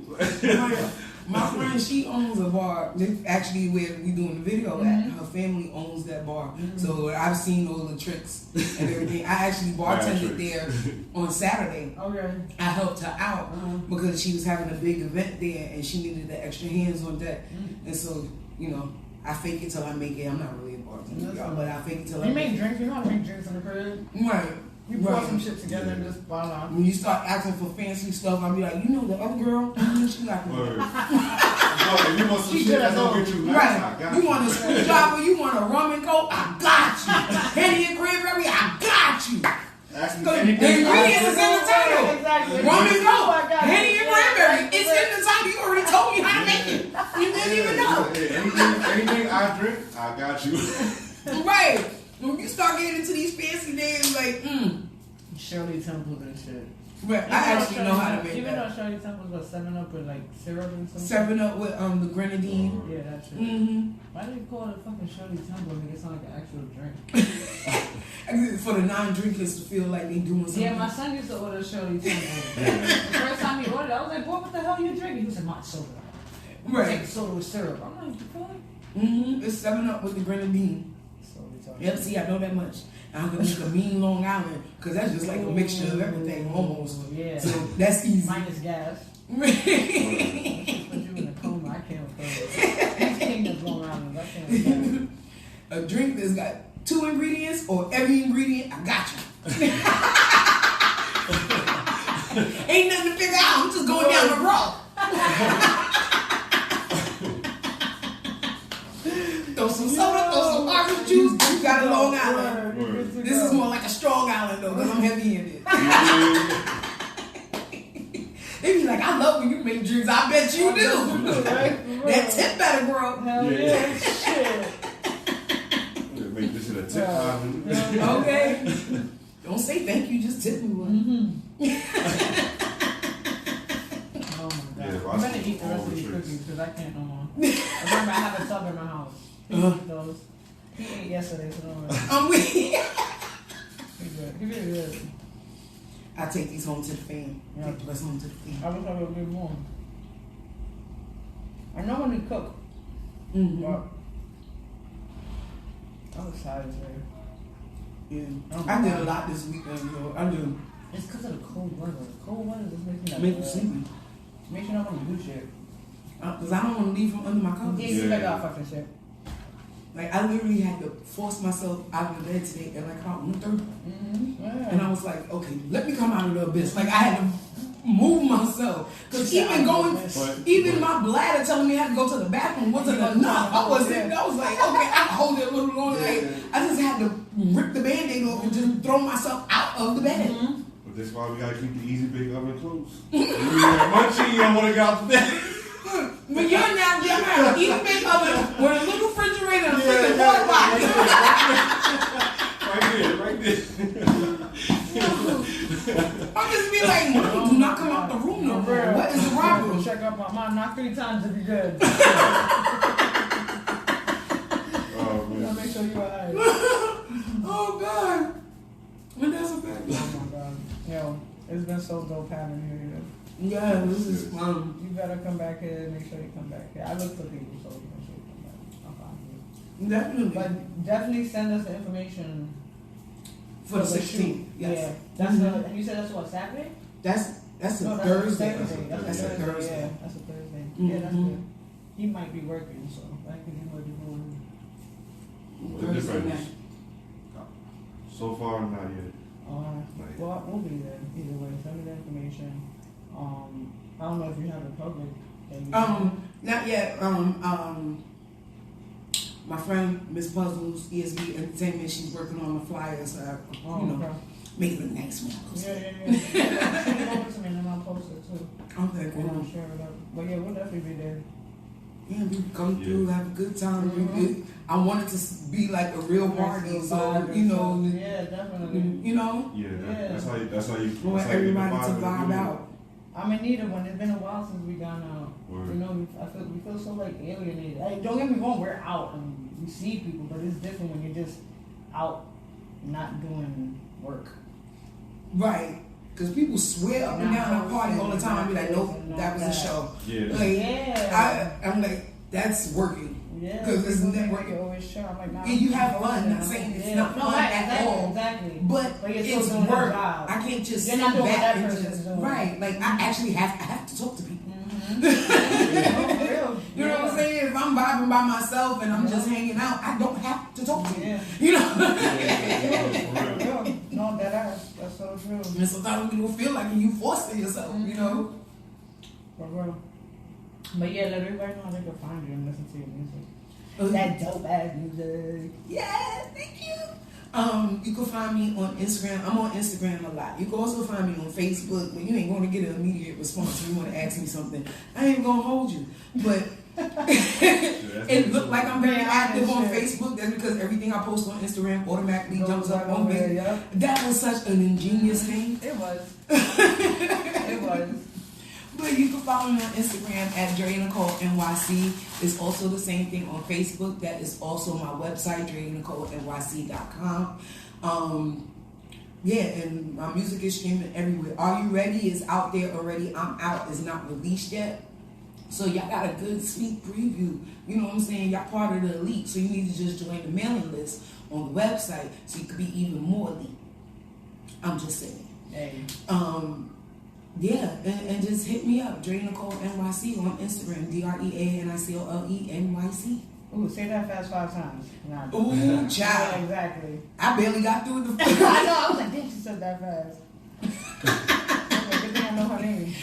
My friend, she owns a bar. This actually where we doing the video at. Her family owns that bar. So I've seen all the tricks and everything. I actually bartended there on Saturday. Okay. I helped her out because she was having a big event there and she needed the extra hands on deck. And so, you know, I fake it till I make it. I'm not really a bartender, y'all, but I fake it till I You make make it. drinks, you know how to make drinks in the crib? Right. You pour some shit together and just voila. When you start asking for fancy stuff, I'll be like, you know the other girl? She like, Word. If you want some She shit just that's gonna get you nice, I right. got You want a screwdriver, you want a rum and coke, I got you. Henny and cranberry, I got you. Ask me The anything. ingredients is in the title. Exactly. Rum and coke, I got Henny it. and cranberry. It's in the title. You already told me how to make it. You didn't even know. Anything I drink, I got you. Right. When you start getting into these fancy names, like, Shirley Temples and shit. But I actually know how to make Even that. though Shirley Temples was 7-Up with like syrup and something. 7-Up with the grenadine. Yeah, that shit. Why do you call it fucking Shirley Temple and make it sound like an actual drink? For the non-drinkers to feel like they doing something. Yeah, my son used to order Shirley Temple. The first time he ordered it, I was like, boy, what the hell are you drinking? He said, my soda. Right. Take soda with syrup. I'm like, what? It's 7-Up with the grenadine. Yep, see, I know that much. I can make a mean Long Island because that's just like a mixture of everything almost. Yeah. So that's easy. Minus gas. Put you in a coma. I can't afford it. King of Long Island. I can't afford it. A drink that's got 2 ingredients or every ingredient, I got you. Ain't nothing to figure out. I'm just going down the road. Throw some soda, throw some orange juice. You got a Long Island. This is more like a Strong Island though, because I'm heavy-handed. They be like, I love when you make drinks. I bet you do. That tip better grow. Hell yeah. Shit. Make this shit a tip island. Okay. Don't say thank you, just tip me one. Oh my god. Yeah, I'm gonna eat the rest of these cookies because I can't no more. Remember, I have a tub in my house. He eat those. He ate yesterday, so don't worry. I'm with you. He good. He really good. I take these home to the fam. Yeah. Take the rest home to the fam. I wish I would be more. I normally cook. Mm-hmm. But I'm excited today. Yeah. I did a lot this weekend, so I do. It's because of the cold weather. Cold weather just makes me like Make you sleepy. Makes you not want to do shit. Because I don't want to leave from under my covers. Yeah, you got fucking shit. Like, I literally had to force myself out of the bed today at like about 1:30. Mm-hmm. Yeah. And I was like, okay, let me come out of the abyss. Like, I had to move myself. Because even my bladder telling me I had to go to the bathroom wasn't enough. I was like, okay, I can hold it a little longer. Like, I just had to rip the Band-Aid off and just throw myself out of the bed. Mm-hmm. But that's why we gotta keep the easy bake oven closed. You munchie, you don't wanna get out the bed. But you're now have an easy bake oven with a little refrigerator and a freaking water box. Right there. I'll just be like, no, do not come out the room no more. What is the problem? Check up my mom, knock 3 times if you're good. Oh, man. Make sure you're alright. Oh, God. But that's a fact. Oh, my God. Yo, it's been so dope having you here. Yeah, this is fun. You better come back here. Make sure you come back here. I look for people, so make sure you come back. I'll find you. Definitely. But definitely send us the information For the 16th. Yes. Yeah. That's the, and you said that's what, Saturday? That's a No, Thursday. That's a Thursday. Yeah, that's a Thursday. Yeah, that's Mhm. good. He might be working, so that could be what he's doing. The difference is, so far, not yet. Well, we'll be there either way. Send me the information. I don't know if you have it public. Not yet. My friend Miss Puzzles, ESB Entertainment, she's working on the flyers. So Okay. make it a nice one. Yeah. Send it over to me and then I'll post it too. Okay, And cool. I'll share it up. But yeah, we'll definitely be there. Yeah, we come through, have a good time. I wanted to be like a real party, so you know. Yeah, definitely. You know. Yeah, that's how you. That's how you Want everybody to vibe out. I'm in need of one. It's been a while since we gone out. Word. You know, we feel so like alienated. Like, don't get me wrong, we're out and we see people, but it's different when you're just out, not doing work. Right. Because people swear up and down the party all the time and be like, nope, that was a show. Yeah. Like, I'm like, that's working. Yeah. Because it's networking. You always show. I'm like, nah, And you have fun. Not saying it's not fun at all. Exactly. But you're still it's doing work. the job. I can't just You're sit not doing what back that and person's just doing. right. Like I actually have to talk to people. Real. You know what I'm saying? If I'm vibing by myself and I'm just hanging out, I don't have to talk to you. Yeah. You know? No, that's so true. And sometimes you feel like you forcing yourself, you know? For real. But yeah, let everybody know how they can find you and listen to your music. Okay. That dope ass music. Yeah, thank you. You can find me on Instagram. I'm on Instagram a lot. You can also find me on Facebook. When you ain't going to get an immediate response when you want to ask me something, I ain't going to hold you. But it looked like I'm very active on Facebook. That's because everything I post on Instagram automatically jumps up on me. Yeah. That was such an ingenious thing. It was. It was. But you can follow me on Instagram at Drea Nicole NYC. It's also the same thing on Facebook. That is also my website, DreaNicoleNYC.com. Yeah, and my music is streaming everywhere. Are You Ready is out there already. I'm Out is not released yet. So y'all got a good sneak preview. You know what I'm saying? Y'all part of the elite. So you need to just join the mailing list on the website so you could be even more elite. I'm just saying. Hey. Yeah, and just hit me up, Drea Nicole NYC on Instagram, DreaNicoleNYC. Ooh, say that fast 5 times. Nah. Ooh, child. Yeah, exactly. I barely got through the. I know. I was like, damn, she said that fast. I was like, good thing I know her name.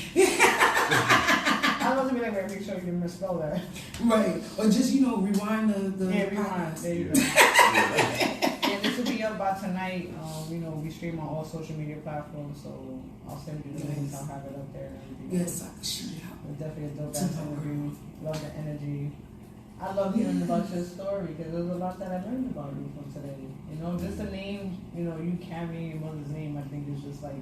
I wasn't be like, wait, make sure you didn't misspell that. Right, or just rewind the. Yeah, rewind. podcast. There you go. Yeah, this will be up by tonight. We stream on all social media platforms, so I'll send you the links. I'll have it up there and everything. Yes, I can shoot it out. It's definitely a dope ass interview. Love the energy. I love hearing about your story because there's a lot that I learned about you from today. Just the name, you carrying your mother's name, I think is just like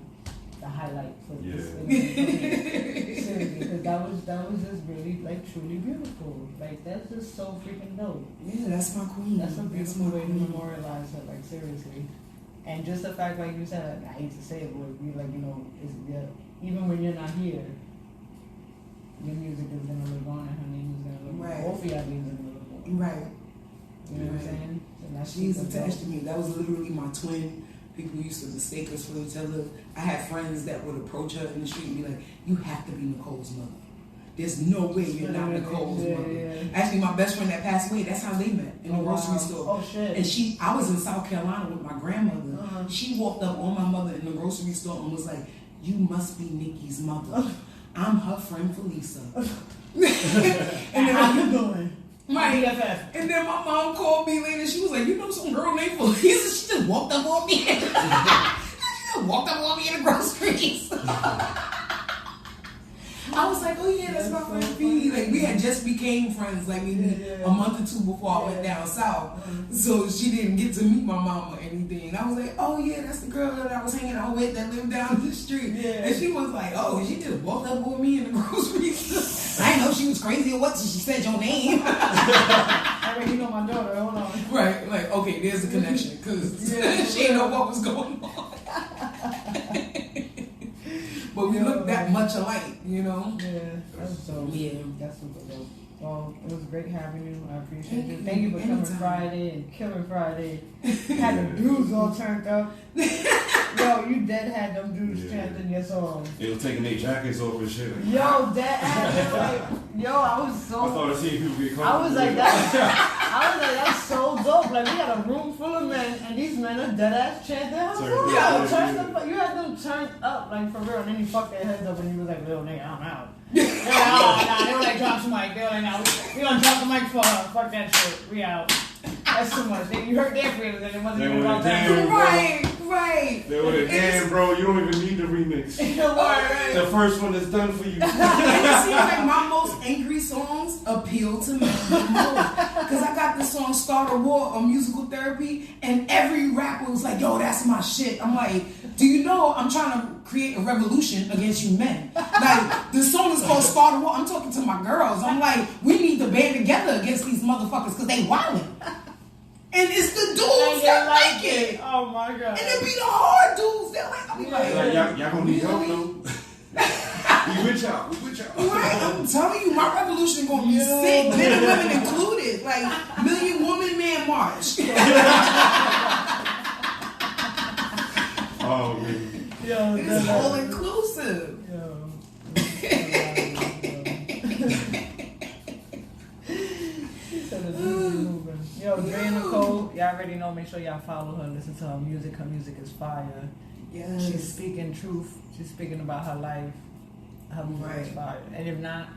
the highlight for this interview. Seriously, because that was just really like truly beautiful. Like that's just so freaking dope. Yeah, that's my queen. That's a beautiful way to memorialize her. Like seriously. And just the fact, like you said, I hate to say it, but be like, even when you're not here, your music is gonna live on and her name is gonna live both of y'all being in the little boy. Right. You know what I'm saying? And that's She's attached to me. That was literally my twin. People used to mistake us for each other. I had friends that would approach her in the street and be like, "You have to be Nicole's mother. There's no way you're not Nicole's mother." Yeah. Actually, my best friend that passed away, that's how they met, in the grocery store. Oh, shit. And I was in South Carolina with my grandmother. She walked up on my mother in the grocery store and was like, "You must be Nikki's mother. I'm her friend Felisa." And then how you doing? My BFF. And then my mom called me later. She was like, "You know some girl named Felisa?" She just walked up on me. She just walked up on me in the groceries. I was like, "Oh yeah, that's my friend P." Like we had just became friends, like maybe a month or two before I went down south. So she didn't get to meet my mom or anything. And I was like, "Oh yeah, that's the girl that I was hanging out with that lived down the street." And she was like, "Oh, she just walked up on me in the grocery store. I didn't know she was crazy or what. So she said your name." I already know my daughter. Hold on. Right, like okay, there's a connection because she didn't know what was going on. But we look that much alike, you know? Yeah, that's dope. Yeah. That's super dope. Well, it was great having you. I appreciate you. Thank you for coming Friday and killing Friday. Had the dudes all turned up. Yo, you dead had them dudes chanting your song. They were taking their jackets off and shit. Yo, I was so. I thought I seen people get caught. I was like, that's so dope. Like, we had a room full of men, and these men are dead ass chanting. You had them turned up, like, for real. And then you fucked their heads up, and you was like, little nigga, I'm out. They were like, oh, nah. They were like, drop the mic. They were like, nah, we gonna drop the mic for her. Fuck that shit. We out. That's too much. You hurt their feelings, and it wasn't even about that. Right. They were like, damn, bro, you don't even need the remix. The first one is done for you. And it seems like my most angry songs appeal to men the most. Because I got this song Start a War on Musical Therapy, and every rapper was like, "Yo, that's my shit." I'm like, do you know I'm trying to create a revolution against you men? Like, the song is called Start a War. I'm talking to my girls. I'm like, we need to band together against these motherfuckers because they wildin'. And it's the dudes that like it. Oh my god. And it be the hard dudes that like. I'm like, y'all gonna need help though. We with y'all. Right, I'm telling you, my revolution gonna be sick. Men and women included. Like Million Woman Man March. Oh man. Yo, it's all inclusive. Yo, Drea and Nicole, y'all already know. Make sure y'all follow her, listen to her music. Her music is fire. Yes. She's speaking truth. She's speaking about her life. Her music is fire. And if not,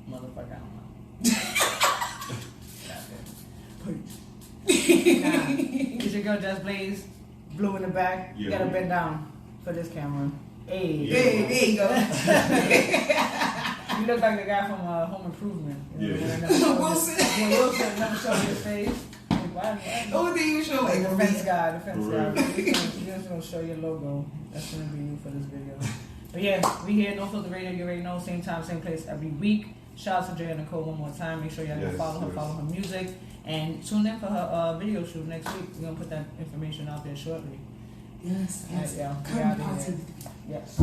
motherfucker, I don't know. It's your girl Just Blaze, blue in the back. You gotta bend down for this camera. Hey, there you go. You look like the guy from Home Improvement. Wilson never showed his face. Oh, then you show like the fence guy. You're just gonna show your logo. That's gonna be you for this video. But yeah, we here, No Filter Radio. You already know, same time, same place every week. Shout out to Drea and Nicole one more time. Make sure y'all go follow her music, and tune in for her video shoot next week. We're gonna put that information out there shortly. Yes. Come positive. Yes.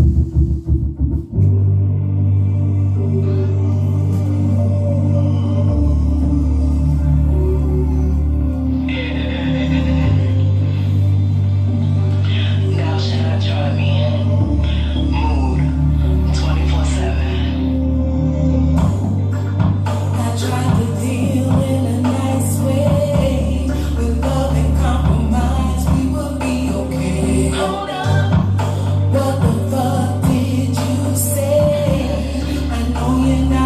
What the fuck did you say? I know you're not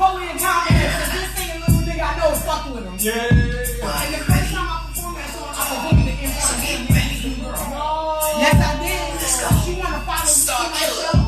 totally in confidence. Cause this singing little nigga I know is fucking with him. Yeah. And the first time I performed that song, I performed it in front of him and his new girl. Yes, I did. She wanna follow me.